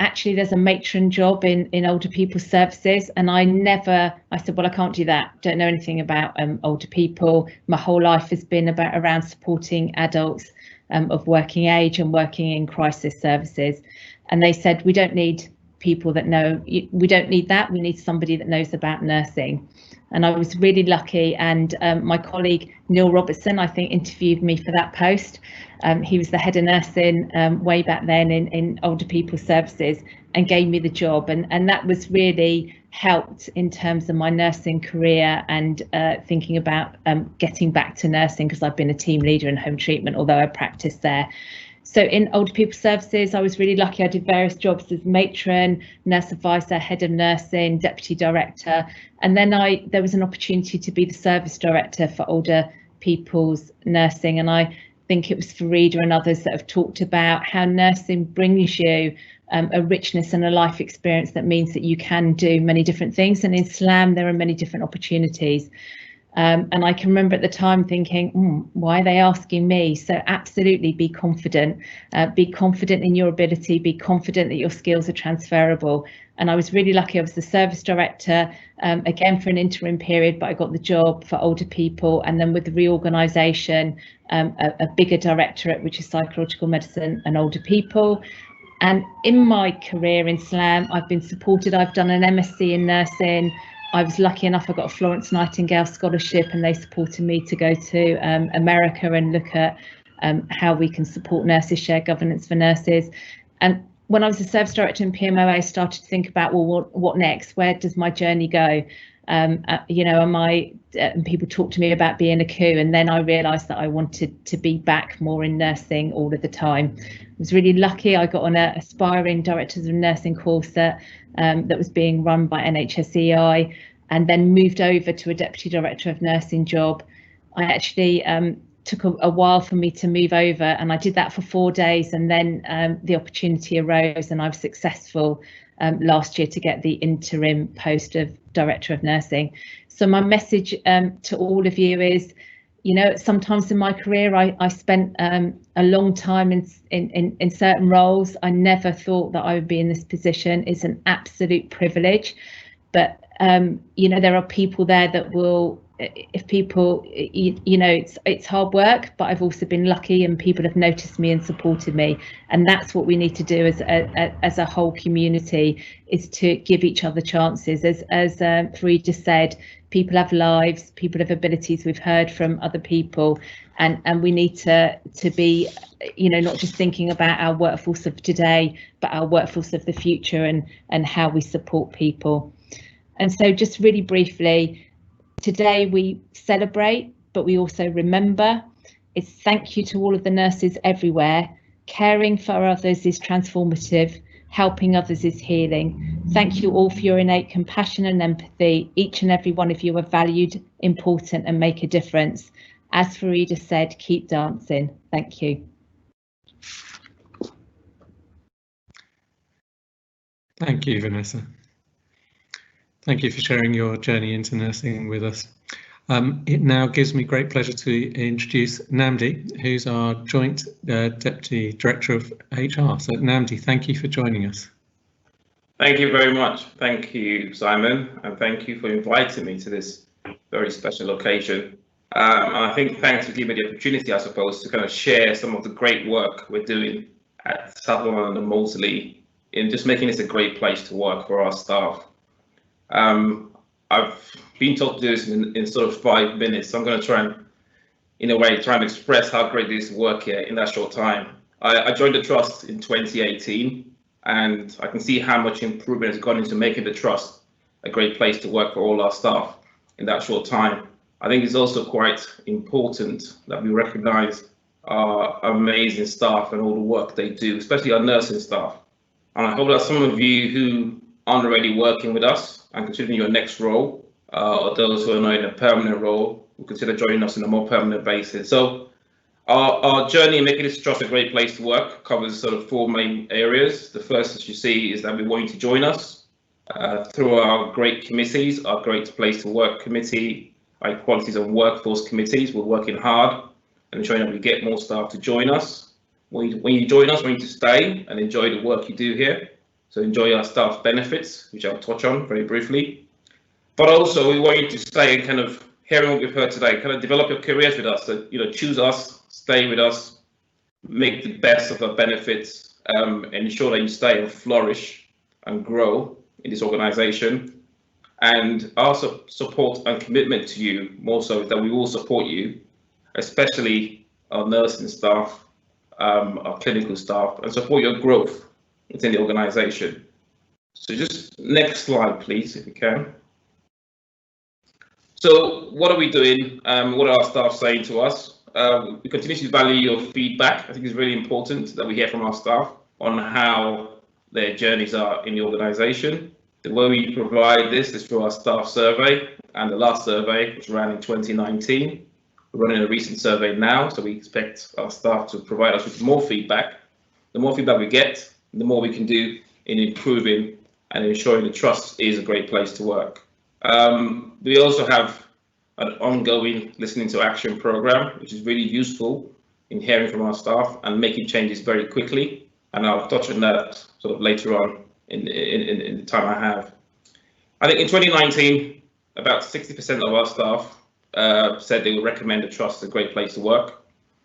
actually there's a matron job in older people's services, and I said, well, I can't do that, don't know anything about older people. My whole life has been around supporting adults of working age and working in crisis services. And they said, we don't need people that know, we don't need that, we need somebody that knows about nursing. And I was really lucky, and my colleague Neil Robertson, I think, interviewed me for that post. He was the head of nursing way back then in older people's services, and gave me the job, and that was really helped in terms of my nursing career and thinking about getting back to nursing, because I've been a team leader in home treatment, although I practiced there. So in older people's services, I was really lucky. I did various jobs as matron, nurse advisor, head of nursing, deputy director, and then there was an opportunity to be the service director for older people's nursing. And I think it was Farida and others that have talked about how nursing brings you a richness and a life experience that means that you can do many different things. And in SLAM, there are many different opportunities. And I can remember at the time thinking, why are they asking me? So absolutely be confident in your ability, be confident that your skills are transferable. And I was really lucky. I was the service director, again for an interim period, but I got the job for older people. And then with the reorganisation, a bigger directorate, which is psychological medicine and older people. And in my career in SLAM, I've been supported. I've done an MSc in nursing. I was lucky enough, I got a Florence Nightingale scholarship, and they supported me to go to America and look at how we can support nurses, share governance for nurses. And when I was a service director in PMOA, I started to think about, well, what next? Where does my journey go? You know, and people talk to me about being a coup, and then I realised that I wanted to be back more in nursing all of the time. I was really lucky. I got on a aspiring directors of nursing course that was being run by NHSEI, and then moved over to a deputy director of nursing job. I actually took a while for me to move over, and I did that for 4 days, and then the opportunity arose, and I was successful last year to get the interim post of Director of Nursing. So my message to all of you is, you know, sometimes in my career I spent a long time in certain roles. I never thought that I would be in this position. It's an absolute privilege, but you know, there are people there that will, if people, you know, it's hard work, but I've also been lucky and people have noticed me and supported me. And that's what we need to do as a whole community, is to give each other chances. As Fareed just said, people have lives, people have abilities. We've heard from other people, and we need to be, you know, not just thinking about our workforce of today, but our workforce of the future, and how we support people. And so just really briefly, today we celebrate, but we also remember. It's thank you to all of the nurses everywhere. Caring for others is transformative. Helping others is healing. Thank you all for your innate compassion and empathy. Each and every one of you are valued, important, and make a difference. As Farida said, keep dancing. Thank you. Thank you, Vanessa. Thank you for sharing your journey into nursing with us. It now gives me great pleasure to introduce Namdi, who's our joint Deputy Director of HR. So Namdi, thank you for joining us. Thank you very much. Thank you, Simon, and thank you for inviting me to this very special occasion. And I think thanks for giving me the opportunity, I suppose, to kind of share some of the great work we're doing at South London and Maudsley in just making this a great place to work for our staff. I've been told to do this in sort of 5 minutes, so I'm going to try and, in a way, try and express how great it is to work here in that short time. I joined the Trust in 2018, and I can see how much improvement has gone into making the Trust a great place to work for all our staff in that short time. I think it's also quite important that we recognise our amazing staff and all the work they do, especially our nursing staff. And I hope that some of you who aren't already working with us and considering your next role, or those who are not in a permanent role, will consider joining us on a more permanent basis. So our journey in making this Trust a great place to work covers sort of 4 main areas. The first, as you see, is that we want you to join us through our great committees, our Great Place to Work Committee, our Equalities and Workforce Committees. We're working hard and ensuring that we get more staff to join us. When you join us, we need to stay and enjoy the work you do here. So enjoy our staff benefits, which I'll touch on very briefly. But also we want you to stay and kind of hearing what we've heard today, kind of develop your careers with us. So, you know, choose us, stay with us, make the best of the benefits, ensure that you stay and flourish and grow in this organisation. And our support and commitment to you more so is that we will support you, especially our nursing staff, our clinical staff, and support your growth within the organisation. So just next slide, please, if you can. So what are we doing? What are our staff saying to us? We continue to value your feedback. I think it's really important that we hear from our staff on how their journeys are in the organisation. The way we provide this is through our staff survey, and the last survey, which ran in 2019. We're running a recent survey now, so we expect our staff to provide us with more feedback. The more feedback we get, the more we can do in improving and ensuring the trust is a great place to work. We also have an ongoing listening to action program, which is really useful in hearing from our staff and making changes very quickly. And I'll touch on that sort of later on in the time I have. I think in 2019, about 60% of our staff said they would recommend the trust as a great place to work.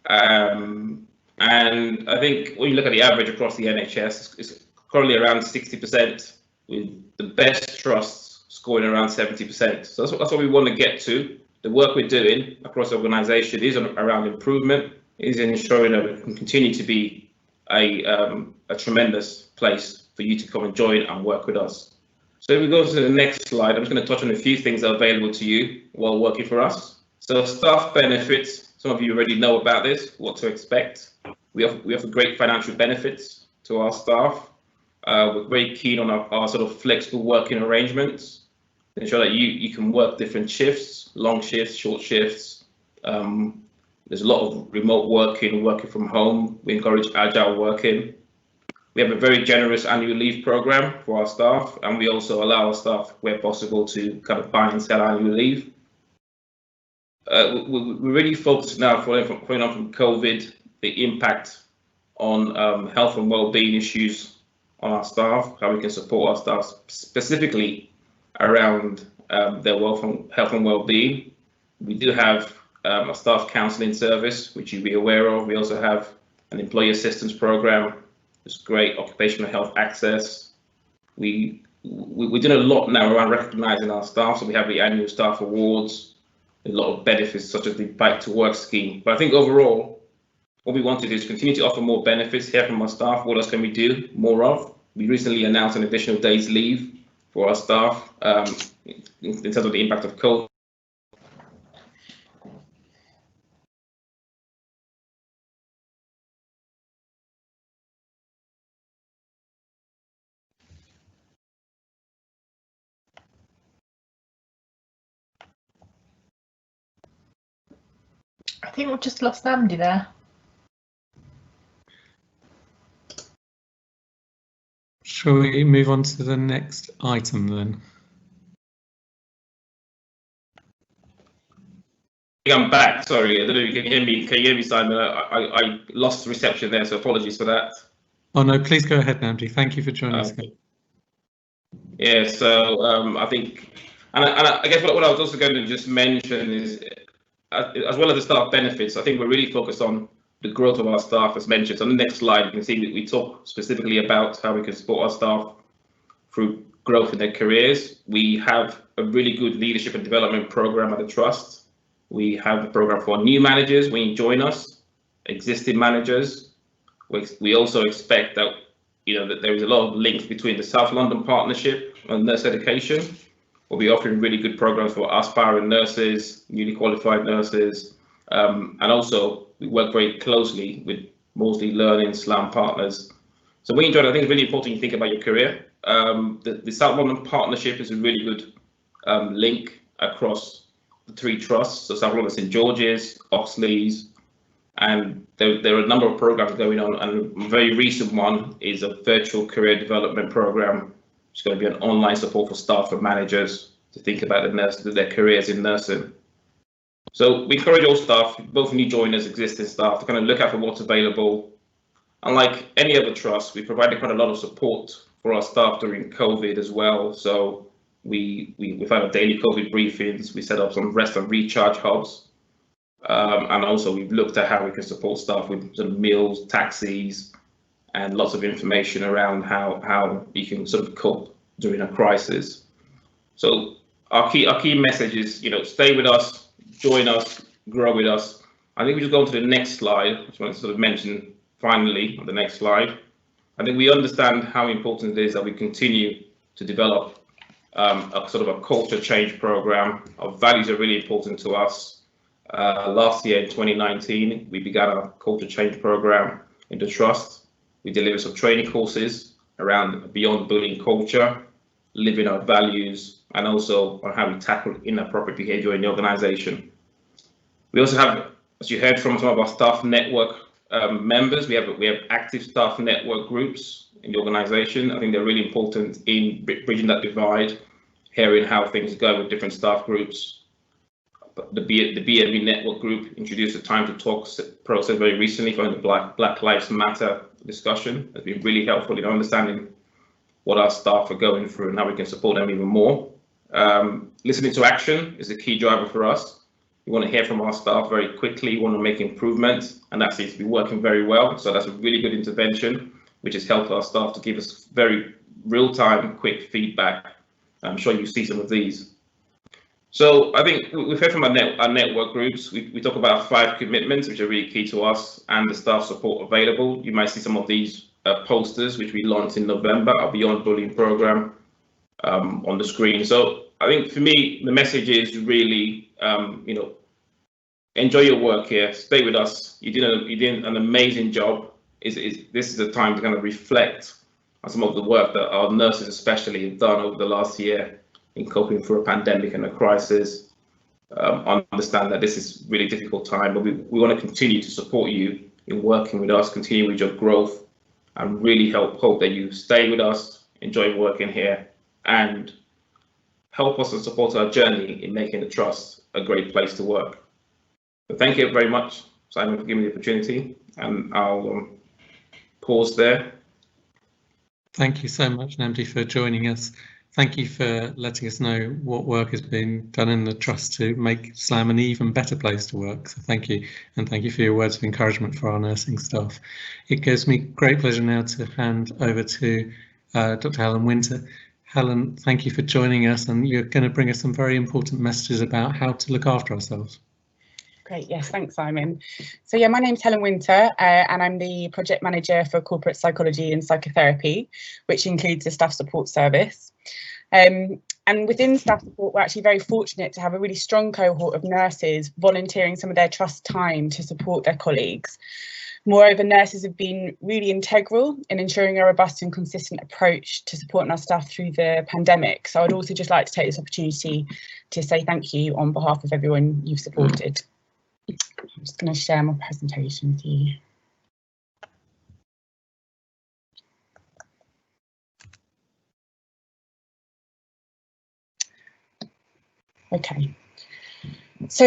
And I think when you look at the average across the NHS, it's currently around 60%, with the best trusts scoring around 70%. So that's what we want to get to. The work we're doing across the organisation is around improvement, is ensuring that we can continue to be a tremendous place for you to come and join and work with us. So if we go to the next slide, I'm just going to touch on a few things that are available to you while working for us. So staff benefits, some of you already know about this, what to expect. We offer great financial benefits to our staff. We're very keen on our sort of flexible working arrangements, to ensure that you can work different shifts, long shifts, short shifts. There's a lot of remote working from home. We encourage agile working. We have a very generous annual leave program for our staff, and we also allow our staff, where possible, to kind of buy and sell annual leave. We're really focused now, following on from COVID, the impact on health and well-being issues on our staff, how we can support our staff specifically around their health and well-being. We do have a staff counselling service, which you'll be aware of. We also have an employee assistance program. It's great occupational health access. We're doing a lot now around recognising our staff. So we have the annual staff awards, a lot of benefits such as the Bike to Work scheme. But I think overall, what we want to do is continue to offer more benefits, hear from our staff. What else can we do more of? We recently announced an additional day's leave for our staff in terms of the impact of COVID. I think we've just lost Andy there. Shall we move on to the next item then? I'm back. Sorry, I don't know if you can hear me. Can you hear me, Simon? I lost reception there, so apologies for that. Oh no, please go ahead, Namdi. Thank you for joining us. Yeah, so I think, and I guess what I was also going to just mention is, as well as the staff benefits, I think we're really focused on the growth of our staff, as mentioned. So on the next slide, you can see we talk specifically about how we can support our staff through growth in their careers. We have a really good leadership and development program at the Trust. We have a program for new managers when you join us, existing managers. We also expect that, that there is a lot of links between the South London Partnership and nurse education. We'll be offering really good programs for aspiring nurses, newly qualified nurses, and also we work very closely with mostly learning SLAM partners. So when you join, I think it's really important you think about your career. The South London Partnership is a really good link across the three trusts, so South London St George's, Oxley's, and there are a number of programs going on, and a very recent one is a virtual career development program. It's going to be an online support for staff and managers to think about their careers in nursing. So we encourage all staff, both new joiners, existing staff, to kind of look out for what's available. Unlike any other trust, we provided quite a lot of support for our staff during COVID as well. So we've had daily COVID briefings. We set up some rest and recharge hubs. And also we've looked at how we can support staff with sort of meals, taxis, and lots of information around how you can sort of cope during a crisis. So our key message is, stay with us, join us, grow with us. I think we just go on to the next slide, which I want to sort of mention finally on the next slide. I think we understand how important it is that we continue to develop a sort of a culture change program. Our values are really important to us. Last year in 2019, we began our culture change program in the trust. We delivered some training courses around beyond bullying culture, living our values, and also on how we tackle inappropriate behavior in the organization. We also have, as you heard from some of our staff network members, we have active staff network groups in the organization. I think they're really important in bridging that divide, hearing how things go with different staff groups. The BNB network group introduced a time to talk process very recently for the Black Lives Matter discussion. Has been really helpful in understanding what our staff are going through and how we can support them even more. Listening to action is a key driver for us. We want to hear from our staff very quickly. We want to make improvements, and that seems to be working very well. So that's a really good intervention, which has helped our staff to give us very real-time, quick feedback. I'm sure you see some of these. So I think we've heard from our network groups. We talk about 5 commitments, which are really key to us, and the staff support available. You might see some of these posters, which we launched in November, our Beyond Bullying program, on the screen. So I think for me, the message is really, enjoy your work here, stay with us. You did an amazing job. This is the time to kind of reflect on some of the work that our nurses especially have done over the last year in coping through a pandemic and a crisis. Understand that this is a really difficult time, but we want to continue to support you in working with us, continue with your growth, and really hope that you stay with us, enjoy working here, and help us and support our journey in making the trust a great place to work. So thank you very much, Simon, for giving me the opportunity, and I'll pause there. Thank you so much, Namdi, for joining us. Thank you for letting us know what work has been done in the Trust to make SLAM an even better place to work. So thank you, and thank you for your words of encouragement for our nursing staff. It gives me great pleasure now to hand over to Dr. Helen Winter. Helen, thank you for joining us, and you're going to bring us some very important messages about how to look after ourselves. Great, yes, thanks, Simon. So yeah, my name's Helen Winter, and I'm the project manager for corporate psychology and psychotherapy, which includes the staff support service. And within staff support, we're actually very fortunate to have a really strong cohort of nurses volunteering some of their trust time to support their colleagues. Moreover, nurses have been really integral in ensuring a robust and consistent approach to supporting our staff through the pandemic. So I'd also just like to take this opportunity to say thank you on behalf of everyone you've supported. I'm just going to share my presentation with you. Okay, so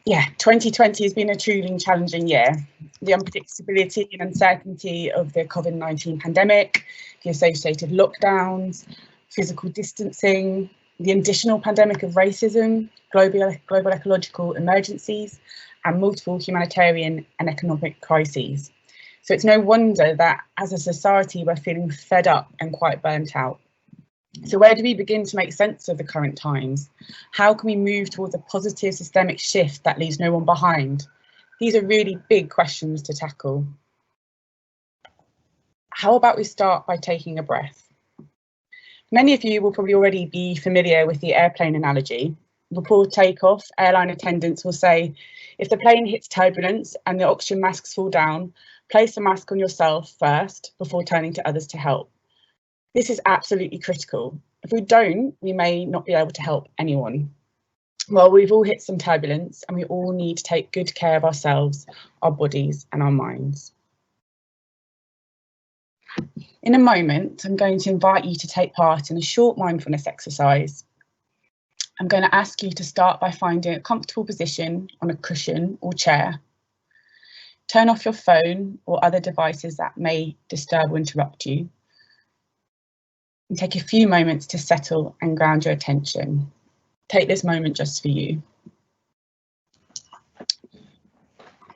yeah, 2020 has been a truly challenging year. The unpredictability and uncertainty of the COVID-19 pandemic, the associated lockdowns, physical distancing, the additional pandemic of racism, global ecological emergencies, and multiple humanitarian and economic crises. So it's no wonder that as a society, we're feeling fed up and quite burnt out. So where do we begin to make sense of the current times? How can we move towards a positive systemic shift that leaves no one behind? These are really big questions to tackle. How about we start by taking a breath? Many of you will probably already be familiar with the airplane analogy. Before takeoff, airline attendants will say, if the plane hits turbulence and the oxygen masks fall down, place the mask on yourself first before turning to others to help. This is absolutely critical. If we don't, we may not be able to help anyone. Well, we've all hit some turbulence and we all need to take good care of ourselves, our bodies and our minds. In a moment, I'm going to invite you to take part in a short mindfulness exercise. I'm going to ask you to start by finding a comfortable position on a cushion or chair. Turn off your phone or other devices that may disturb or interrupt you. And take a few moments to settle and ground your attention. Take this moment just for you.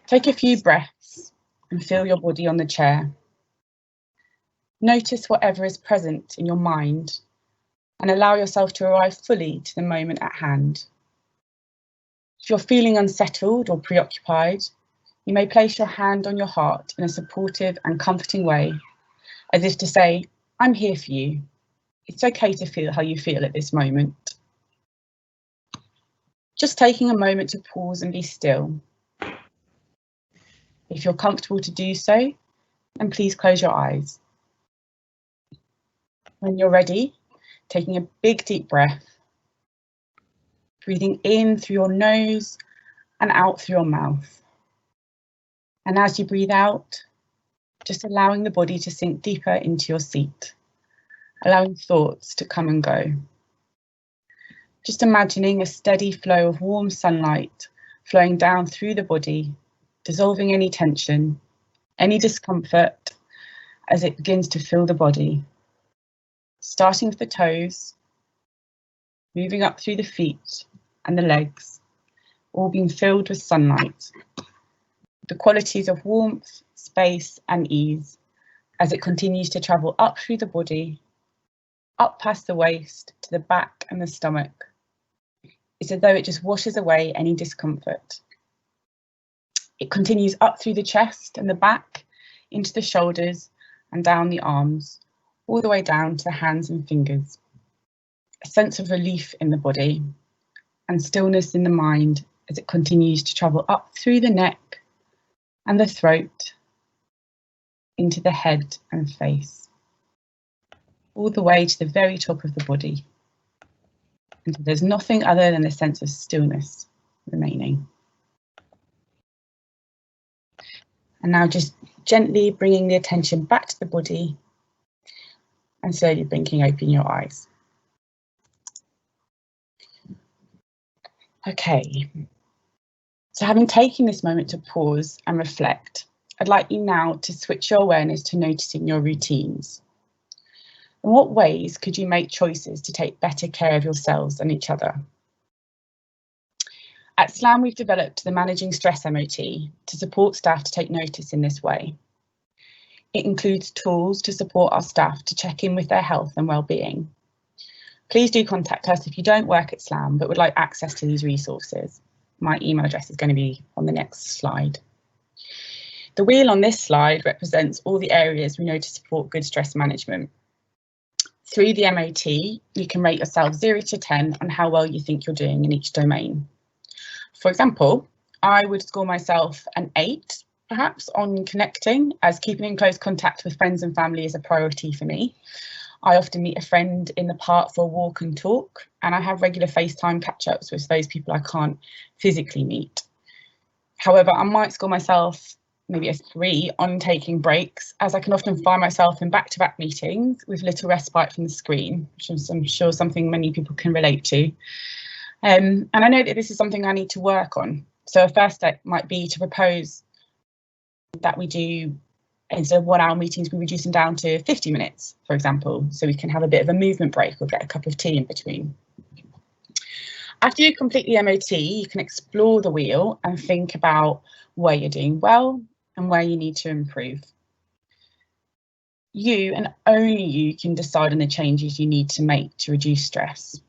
Take a few breaths and feel your body on the chair. Notice whatever is present in your mind and allow yourself to arrive fully to the moment at hand. If you're feeling unsettled or preoccupied, you may place your hand on your heart in a supportive and comforting way, as if to say, I'm here for you. It's okay to feel how you feel at this moment. Just taking a moment to pause and be still. If you're comfortable to do so, then please close your eyes. When you're ready, taking a big deep breath, breathing in through your nose and out through your mouth. And as you breathe out, just allowing the body to sink deeper into your seat, allowing thoughts to come and go. Just imagining a steady flow of warm sunlight flowing down through the body, dissolving any tension, any discomfort as it begins to fill the body. Starting with the toes, moving up through the feet and the legs, all being filled with sunlight. The qualities of warmth, space and ease as it continues to travel up through the body, up past the waist to the back and the stomach. It's as though it just washes away any discomfort. It continues up through the chest and the back, into the shoulders and down the arms, all the way down to the hands and fingers. A sense of relief in the body and stillness in the mind as it continues to travel up through the neck and the throat, into the head and face, all the way to the very top of the body. And there's nothing other than a sense of stillness remaining. And now just gently bringing the attention back to the body and slowly blinking open your eyes. Okay, so having taken this moment to pause and reflect, I'd like you now to switch your awareness to noticing your routines. In what ways could you make choices to take better care of yourselves and each other? At SLAM, we've developed the Managing Stress MOT to support staff to take notice in this way. It includes tools to support our staff to check in with their health and well-being. Please do contact us if you don't work at SLAM but would like access to these resources. My email address is going to be on the next slide. The wheel on this slide represents all the areas we know to support good stress management. Through the MOT, you can rate yourself 0 to 10 on how well you think you're doing in each domain. For example, I would score myself an 8, perhaps, on connecting, as keeping in close contact with friends and family is a priority for me. I often meet a friend in the park for a walk and talk, and I have regular FaceTime catch-ups with those people I can't physically meet. However, I might score myself maybe a 3 on taking breaks, as I can often find myself in back-to-back meetings with little respite from the screen, which I'm sure something many people can relate to. And I know that this is something I need to work on. So a first step might be to propose that we do, instead of 1 hour meetings, we reduce them down to 50 minutes, for example, so we can have a bit of a movement break or get a cup of tea in between. After you complete the MOT, you can explore the wheel and think about where you're doing well and where you need to improve. You and only you can decide on the changes you need to make to reduce stress.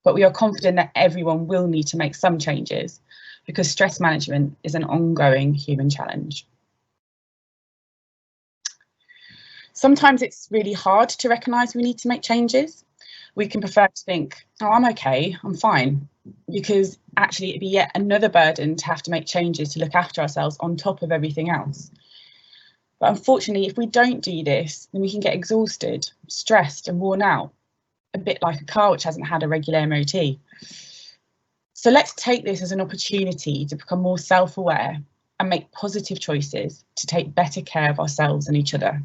But we are confident that everyone will need to make some changes because stress management is an ongoing human challenge. Sometimes it's really hard to recognise we need to make changes. We can prefer to think, oh, I'm okay, I'm fine, because actually it'd be yet another burden to have to make changes to look after ourselves on top of everything else. But unfortunately, if we don't do this, then we can get exhausted, stressed and worn out, a bit like a car which hasn't had a regular MOT. So let's take this as an opportunity to become more self-aware and make positive choices to take better care of ourselves and each other.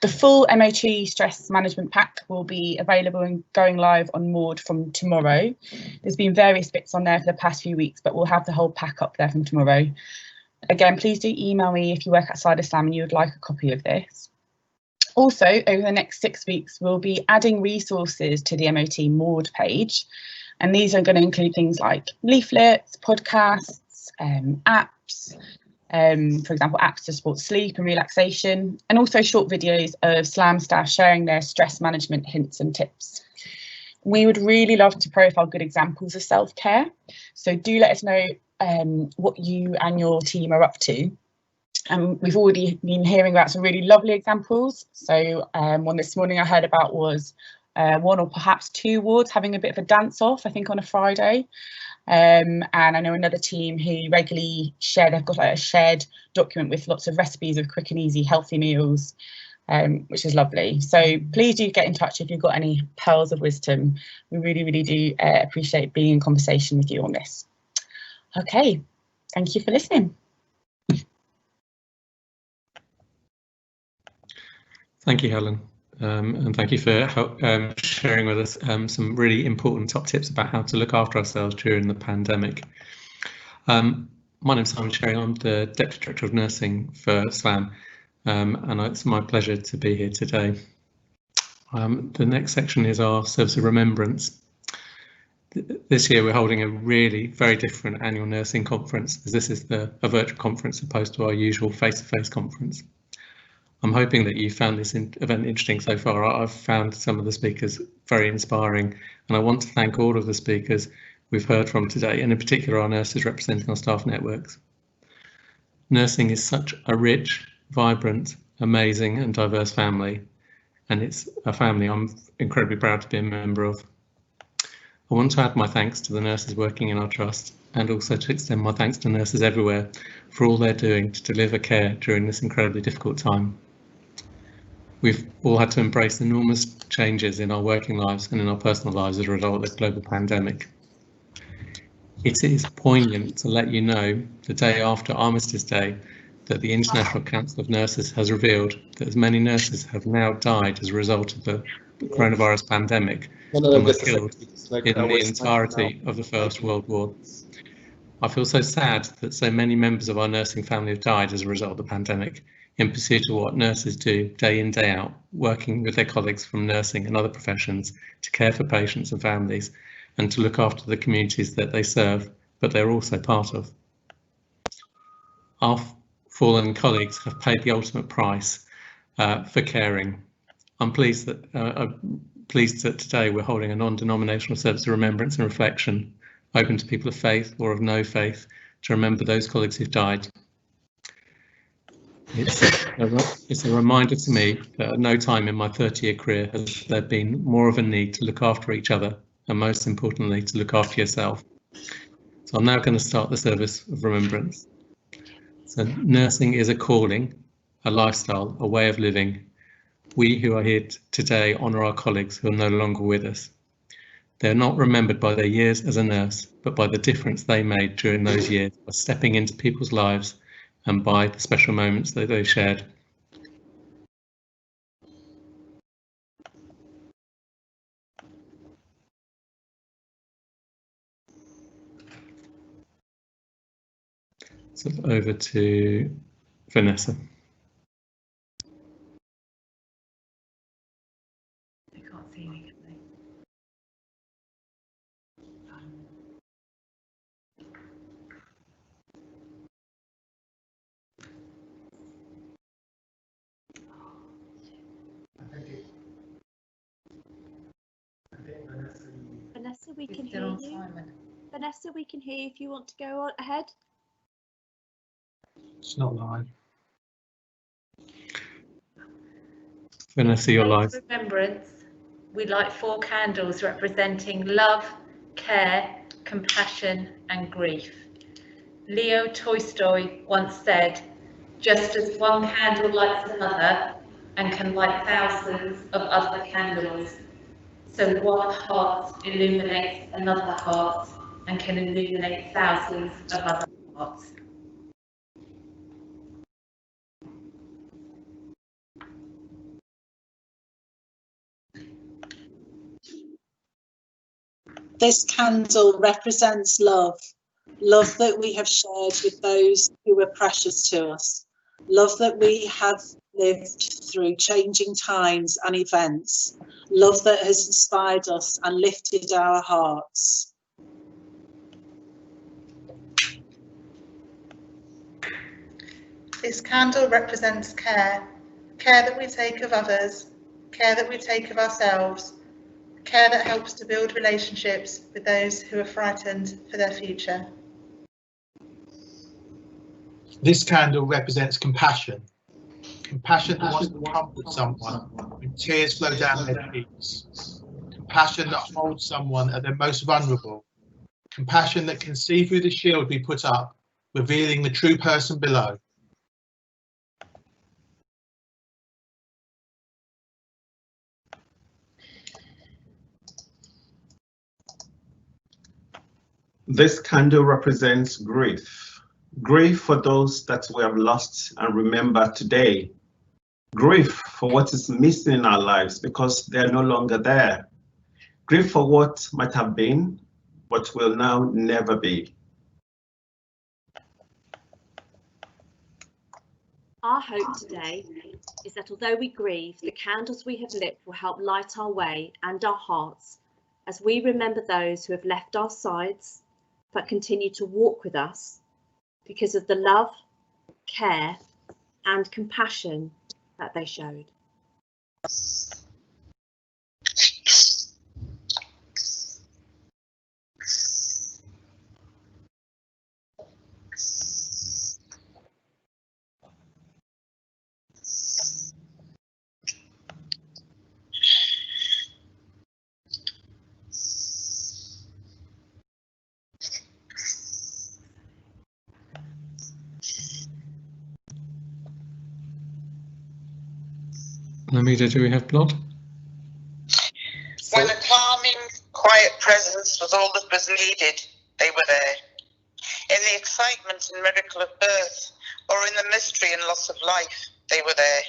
The full MOT stress management pack will be available and going live on Maud from tomorrow. There's been various bits on there for the past few weeks, but we'll have the whole pack up there from tomorrow. Again, please do email me if you work outside of SLAM and you would like a copy of this. Also, over the next 6 weeks, we'll be adding resources to the MOT Maud page. And these are going to include things like leaflets, podcasts, apps, tips, for example, apps to support sleep and relaxation, and also short videos of SLAM staff sharing their stress management hints and tips. We would really love to profile good examples of self-care, so do let us know what you and your team are up to. We've already been hearing about some really lovely examples. So one this morning I heard about was one or perhaps two wards having a bit of a dance off, I think on a Friday. And I know another team who regularly share, they've got like a shared document with lots of recipes of quick and easy healthy meals, which is lovely. So please do get in touch if you've got any pearls of wisdom. We really, really do appreciate being in conversation with you on this. Okay, thank you for listening. Thank you, Helen, and thank you for sharing with us some really important top tips about how to look after ourselves during the pandemic. My name's Simon Sherry, I'm the Deputy Director of Nursing for SLAM, and it's my pleasure to be here today. The next section is our Service of Remembrance. This year we're holding a really very different annual nursing conference, as this is a virtual conference opposed to our usual face-to-face conference. I'm hoping that you found this event interesting so far. I've found some of the speakers very inspiring, and I want to thank all of the speakers we've heard from today, and in particular our nurses representing our staff networks. Nursing is such a rich, vibrant, amazing and diverse family, and it's a family I'm incredibly proud to be a member of. I want to add my thanks to the nurses working in our trust, and also to extend my thanks to nurses everywhere for all they're doing to deliver care during this incredibly difficult time. We've all had to embrace enormous changes in our working lives and in our personal lives as a result of the global pandemic. It is poignant to let you know, the day after Armistice Day, that the International Council of Nurses has revealed that as many nurses have now died as a result of the coronavirus pandemic than were killed in the entirety of the First World War. I feel so sad that so many members of our nursing family have died as a result of the pandemic, in pursuit of what nurses do day in, day out, working with their colleagues from nursing and other professions to care for patients and families and to look after the communities that they serve, but they're also part of. Our fallen colleagues have paid the ultimate price for caring. I'm pleased that today we're holding a non-denominational service of remembrance and reflection, open to people of faith or of no faith, to remember those colleagues who've died. It's a reminder to me that at no time in my 30-year career has there been more of a need to look after each other, and most importantly, to look after yourself. So I'm now going to start the service of remembrance. So nursing is a calling, a lifestyle, a way of living. We who are here today honour our colleagues who are no longer with us. They're not remembered by their years as a nurse, but by the difference they made during those years, by stepping into people's lives and by the special moments that they shared. So over to Vanessa. I can't see anything. Vanessa, we can hear you. Vanessa, we can hear you if you want to go on ahead. It's not live. Vanessa, you're live. Remembrance, we light 4 candles representing love, care, compassion and grief. Leo Tolstoy once said, just as one candle lights another and can light thousands of other candles, so one heart illuminates another heart and can illuminate thousands of other hearts. This candle represents love, love that we have shared with those who were precious to us, love that we have lived through changing times and events, love that has inspired us and lifted our hearts. This candle represents care, care that we take of others, care that we take of ourselves, care that helps to build relationships with those who are frightened for their future. This candle represents compassion, compassion that wants to comfort someone when tears flow down their cheeks, compassion that holds someone at their most vulnerable, compassion that can see through the shield we put up, revealing the true person below. This candle represents grief. Grief for those that we have lost and remember today. Grief for what is missing in our lives because they're no longer there. Grief for what might have been, but will now never be. Our hope today is that although we grieve, the candles we have lit will help light our way and our hearts as we remember those who have left our sides but continue to walk with us because of the love, care and compassion that they showed. Lamida, do we have blood? When a calming, quiet presence was all that was needed, they were there. In the excitement and miracle of birth, or in the mystery and loss of life, they were there.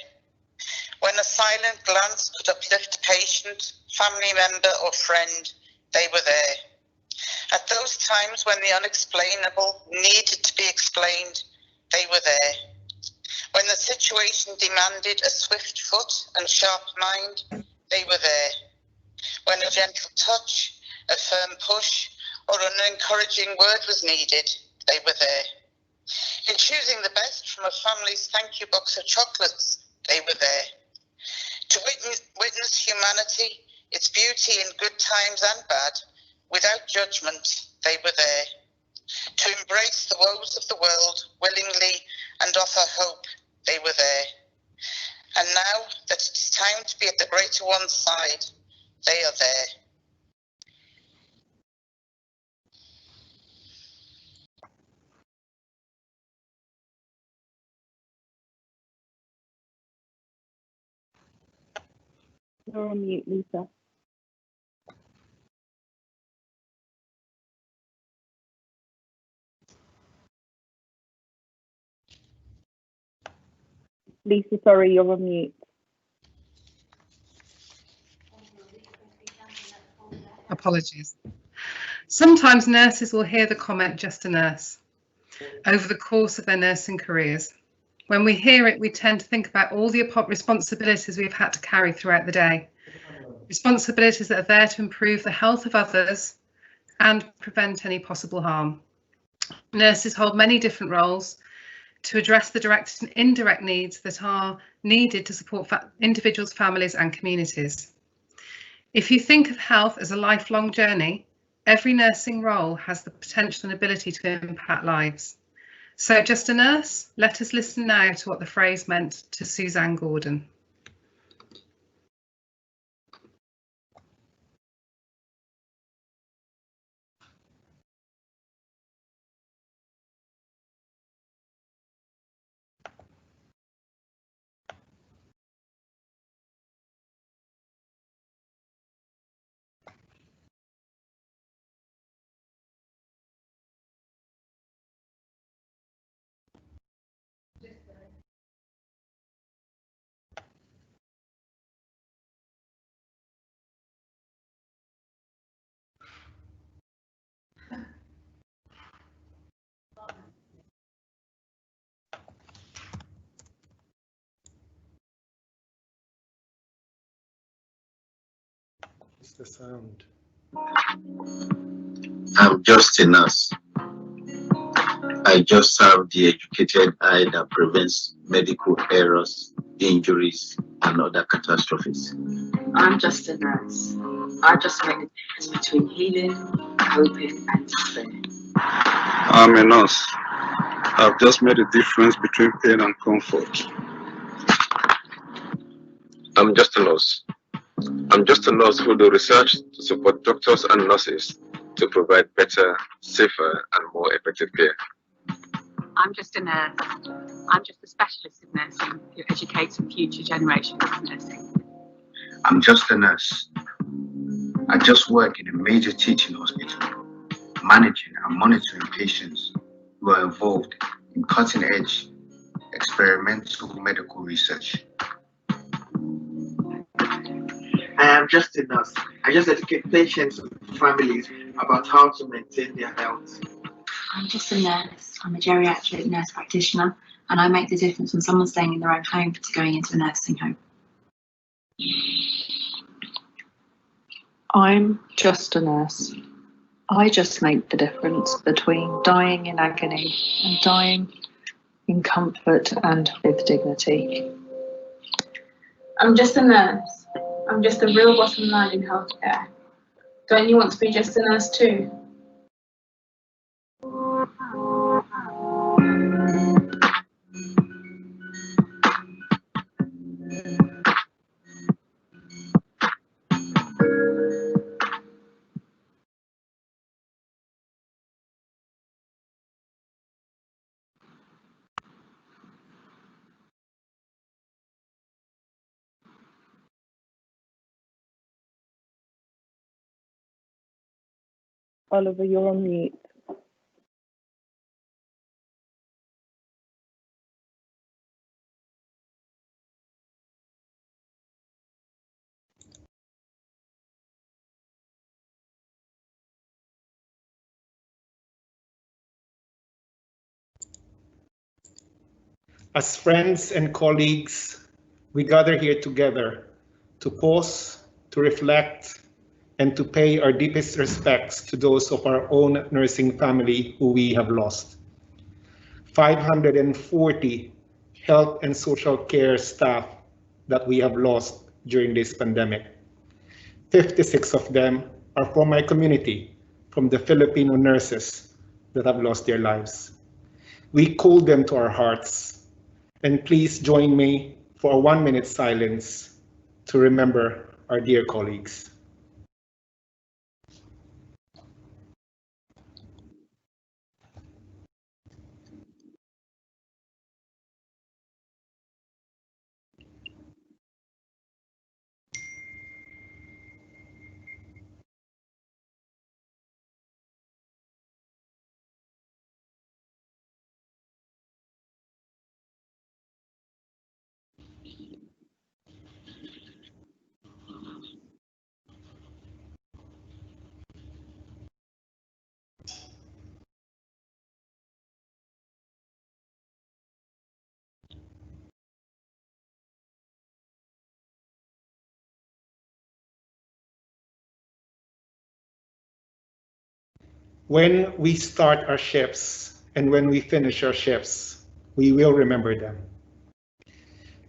When a silent glance could uplift a patient, family member or friend, they were there. At those times when the unexplainable needed to be explained, they were there. When the situation demanded a swift foot and sharp mind, they were there. When a gentle touch, a firm push, or an encouraging word was needed, they were there. In choosing the best from a family's thank you box of chocolates, they were there. To witness humanity, its beauty in good times and bad, without judgment, they were there. To embrace the woes of the world willingly and offer hope, they were there. And now that it is time to be at the greater one's side, they are there. You're on mute, Lisa. Lisa, sorry, you're on mute. Apologies. Sometimes nurses will hear the comment, just a nurse, over the course of their nursing careers. When we hear it, we tend to think about all the responsibilities we've had to carry throughout the day. Responsibilities that are there to improve the health of others and prevent any possible harm. Nurses hold many different roles to address the direct and indirect needs that are needed to support individuals, families and communities. If you think of health as a lifelong journey, every nursing role has the potential and ability to impact lives. So just a nurse, let us listen now to what the phrase meant to Suzanne Gordon. It's the sound. I'm just a nurse. I I just serve the educated eye that prevents medical errors, injuries, and other catastrophes. I'm just a nurse. I just make the difference between healing, hoping, and despair. I'm a nurse. I've just made a difference between pain and comfort. I'm just a nurse. I'm just a nurse who do research to support doctors and nurses to provide better, safer, and more effective care. I'm just a nurse. I'm just a specialist in nursing who educates future generations of nursing. I'm just a nurse. I just work in a major teaching hospital, managing and monitoring patients who are involved in cutting-edge experimental medical research. I am just a nurse. I just educate patients and families about how to maintain their health. I'm just a nurse. I'm a geriatric nurse practitioner, and I make the difference from someone staying in their own home to going into a nursing home. I'm just a nurse. I just make the difference between dying in agony and dying in comfort and with dignity. I'm just a nurse. I'm just a real bottom line in healthcare. Don't you want to be just a nurse too? Oliver, you're on mute. As friends and colleagues, we gather here together to pause, to reflect, and to pay our deepest respects to those of our own nursing family who we have lost. 540 health and social care staff that we have lost during this pandemic. 56 of them are from my community, from the Filipino nurses that have lost their lives. We call them to our hearts, and please join me for a 1-minute silence to remember our dear colleagues. When we start our shifts and when we finish our shifts, we will remember them.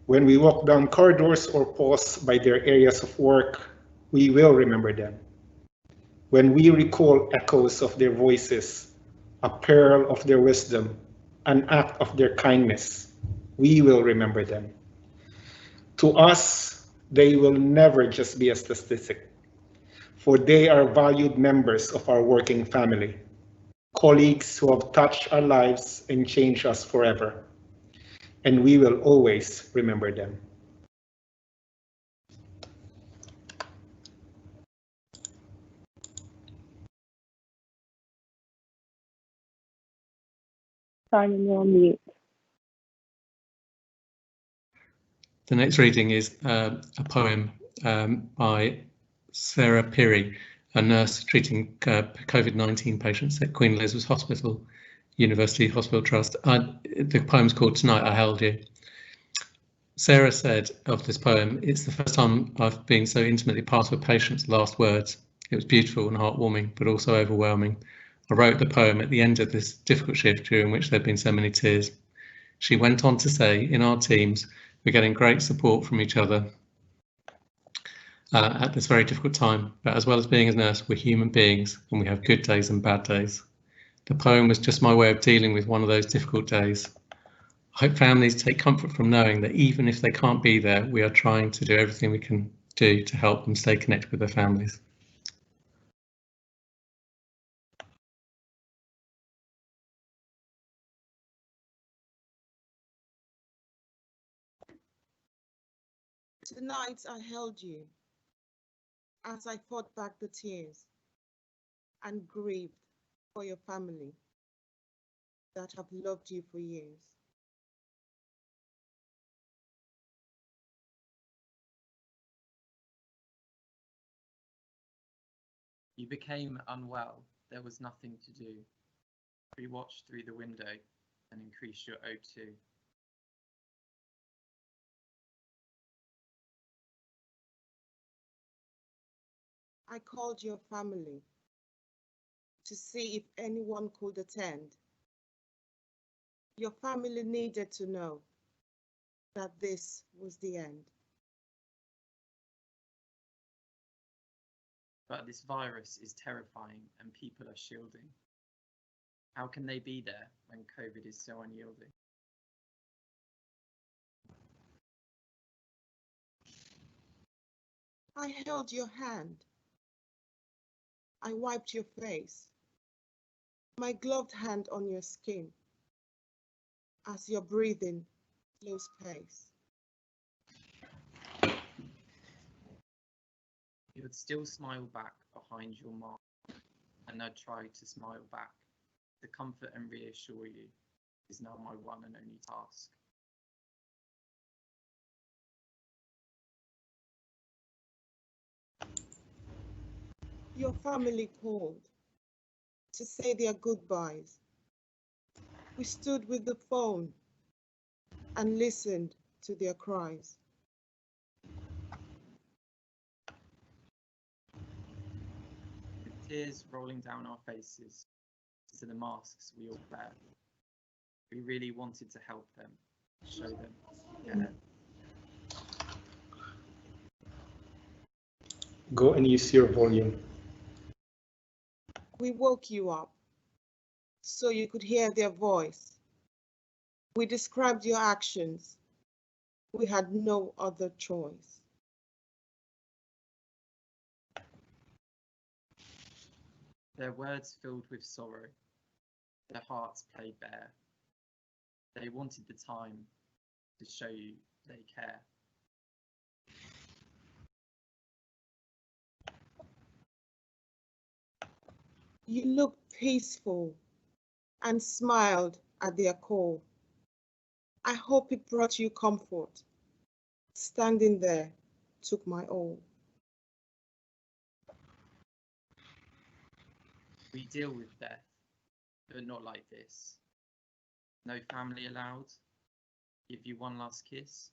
When we walk down corridors or pause by their areas of work, we will remember them. When we recall echoes of their voices, a pearl of their wisdom, an act of their kindness, we will remember them. To us, they will never just be a statistic, for they are valued members of our working family, colleagues who have touched our lives and changed us forever, and we will always remember them. Simon, you're on mute. The next reading is a poem by Sarah Pirrie, a nurse treating COVID-19 patients at Queen Elizabeth Hospital, University Hospital Trust. The poem's called Tonight I Held You. Sarah said of this poem, "It's the first time I've been so intimately part of a patient's last words. It was beautiful and heartwarming, but also overwhelming. I wrote the poem at the end of this difficult shift during which there had been so many tears. She went on to say, in our teams, we're getting great support from each other at this very difficult time, but as well as being a nurse, we're human beings and we have good days and bad days. The poem was just my way of dealing with one of those difficult days. I hope families take comfort from knowing that even if they can't be there, we are trying to do everything we can do to help them stay connected with their families. Tonight I held you as I fought back the tears and grieved for your family that have loved you for years. You became unwell. There was nothing to do. We watched through the window and increased your O2. I called your family to see if anyone could attend. Your family needed to know that this was the end. But this virus is terrifying and people are shielding. How can they be there when COVID is so unyielding? I held your hand. I wiped your face, my gloved hand on your skin as your breathing slows pace. You would still smile back behind your mask, and I'd try to smile back. To comfort and reassure you is now my one and only task. Your family called to say their goodbyes. We stood with the phone and listened to their cries. With tears rolling down our faces to the masks we all wear, we really wanted to help them, show them care. Go and use your volume. We woke you up so you could hear their voice. We described your actions. We had no other choice. Their words filled with sorrow, their hearts played bare. They wanted the time to show you they care. You looked peaceful and smiled at their call. I hope it brought you comfort. Standing there took my all. We deal with death, but not like this. No family allowed. Give you one last kiss.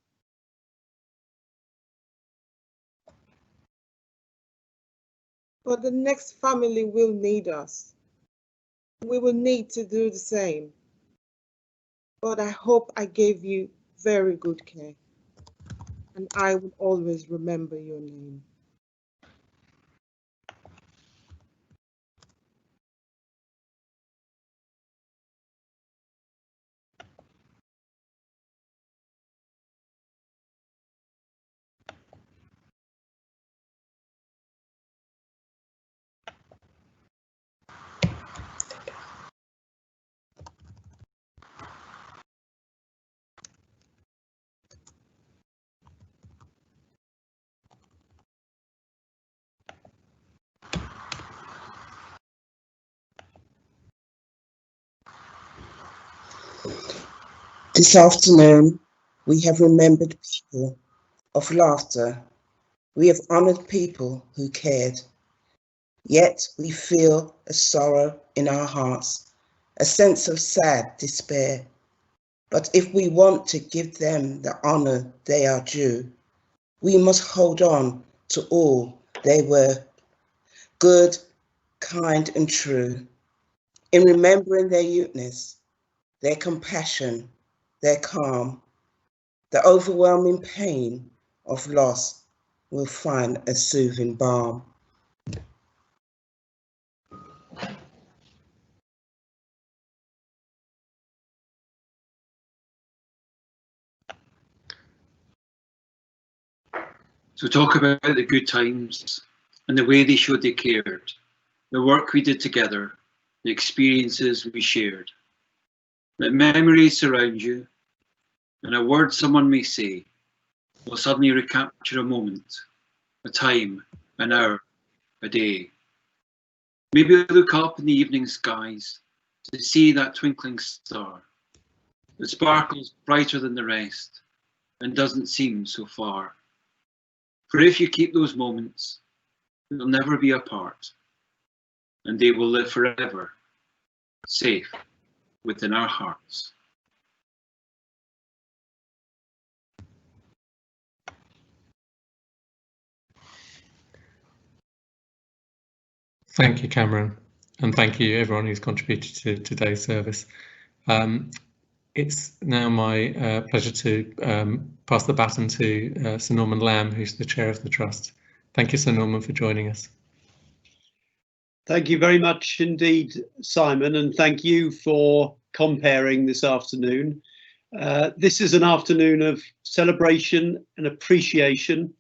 But the next family will need us. We will need to do the same. But I hope I gave you very good care, and I will always remember your name. This afternoon, we have remembered people of laughter. We have honoured people who cared. Yet we feel a sorrow in our hearts, a sense of sad despair. But if we want to give them the honour they are due, we must hold on to all they were, good, kind and true. In remembering their youthfulness, their compassion, their calm, the overwhelming pain of loss will find a soothing balm. So talk about the good times and the way they showed they cared, the work we did together, the experiences we shared. Let memories surround you, and a word someone may say will suddenly recapture a moment, a time, an hour, a day. Maybe look up in the evening skies to see that twinkling star that sparkles brighter than the rest and doesn't seem so far. For if you keep those moments, they'll never be apart, and they will live forever, safe within our hearts. Thank you, Cameron, and thank you everyone who's contributed to today's service. It's now my pleasure to pass the baton to Sir Norman Lamb, who's the chair of the Trust. Thank you, Sir Norman, for joining us. Thank you very much indeed, Simon, and thank you for comparing this afternoon. This is an afternoon of celebration and appreciation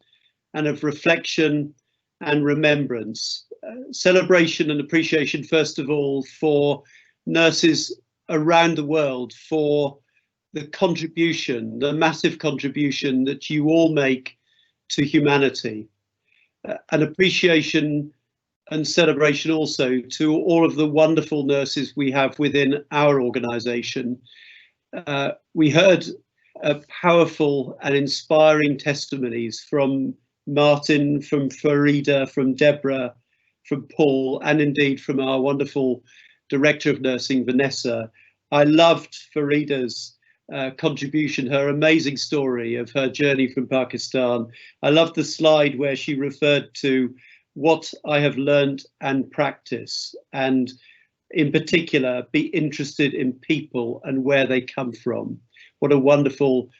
and of reflection and remembrance. Celebration and appreciation, first of all, for nurses around the world, for the contribution, the massive contribution that you all make to humanity. An appreciation and celebration also to all of the wonderful nurses we have within our organisation. We heard powerful and inspiring testimonies from Martin, from Farida, from Deborah, from Paul, and indeed from our wonderful Director of Nursing, Vanessa. I loved Farida's contribution, her amazing story of her journey from Pakistan. I loved the slide where she referred to what I have learned and practice, and in particular, be interested in people and where they come from. What a wonderful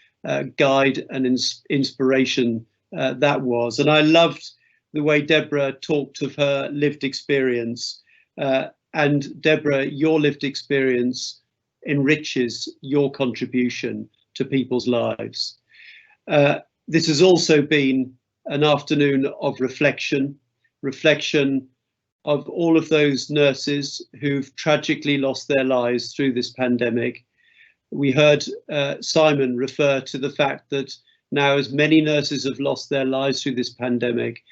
guide and inspiration that was. And I loved the way Deborah talked of her lived experience. And Deborah, your lived experience enriches your contribution to people's lives. This has also been an afternoon of reflection of all of those nurses who've tragically lost their lives through this pandemic. We heard Simon refer to the fact that now as many nurses have lost their lives through this pandemic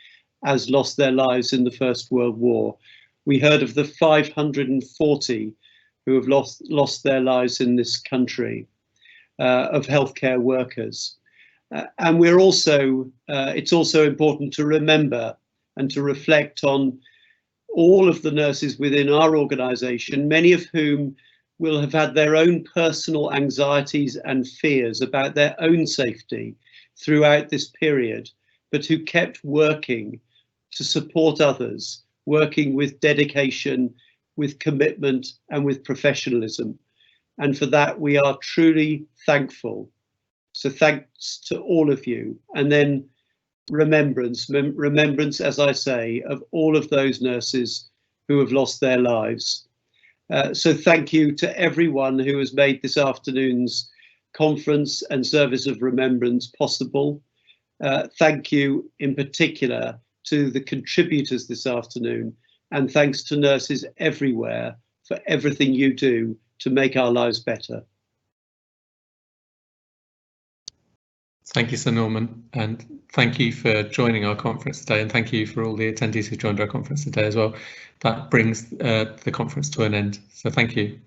as lost their lives in the First World War. We heard of the 540 who have lost their lives in this country, of healthcare workers. And we're also, it's also important to remember and to reflect on all of the nurses within our organisation, many of whom will have had their own personal anxieties and fears about their own safety throughout this period, but who kept working to support others, working with dedication, with commitment, and with professionalism. And for that, we are truly thankful. So thanks to all of you. And then remembrance, as I say, of all of those nurses who have lost their lives. So thank you to everyone who has made this afternoon's conference and service of remembrance possible. Thank you in particular to the contributors this afternoon, and thanks to nurses everywhere for everything you do to make our lives better. Thank you, Sir Norman, and thank you for joining our conference today, and thank you for all the attendees who joined our conference today as well. That brings the conference to an end, so thank you.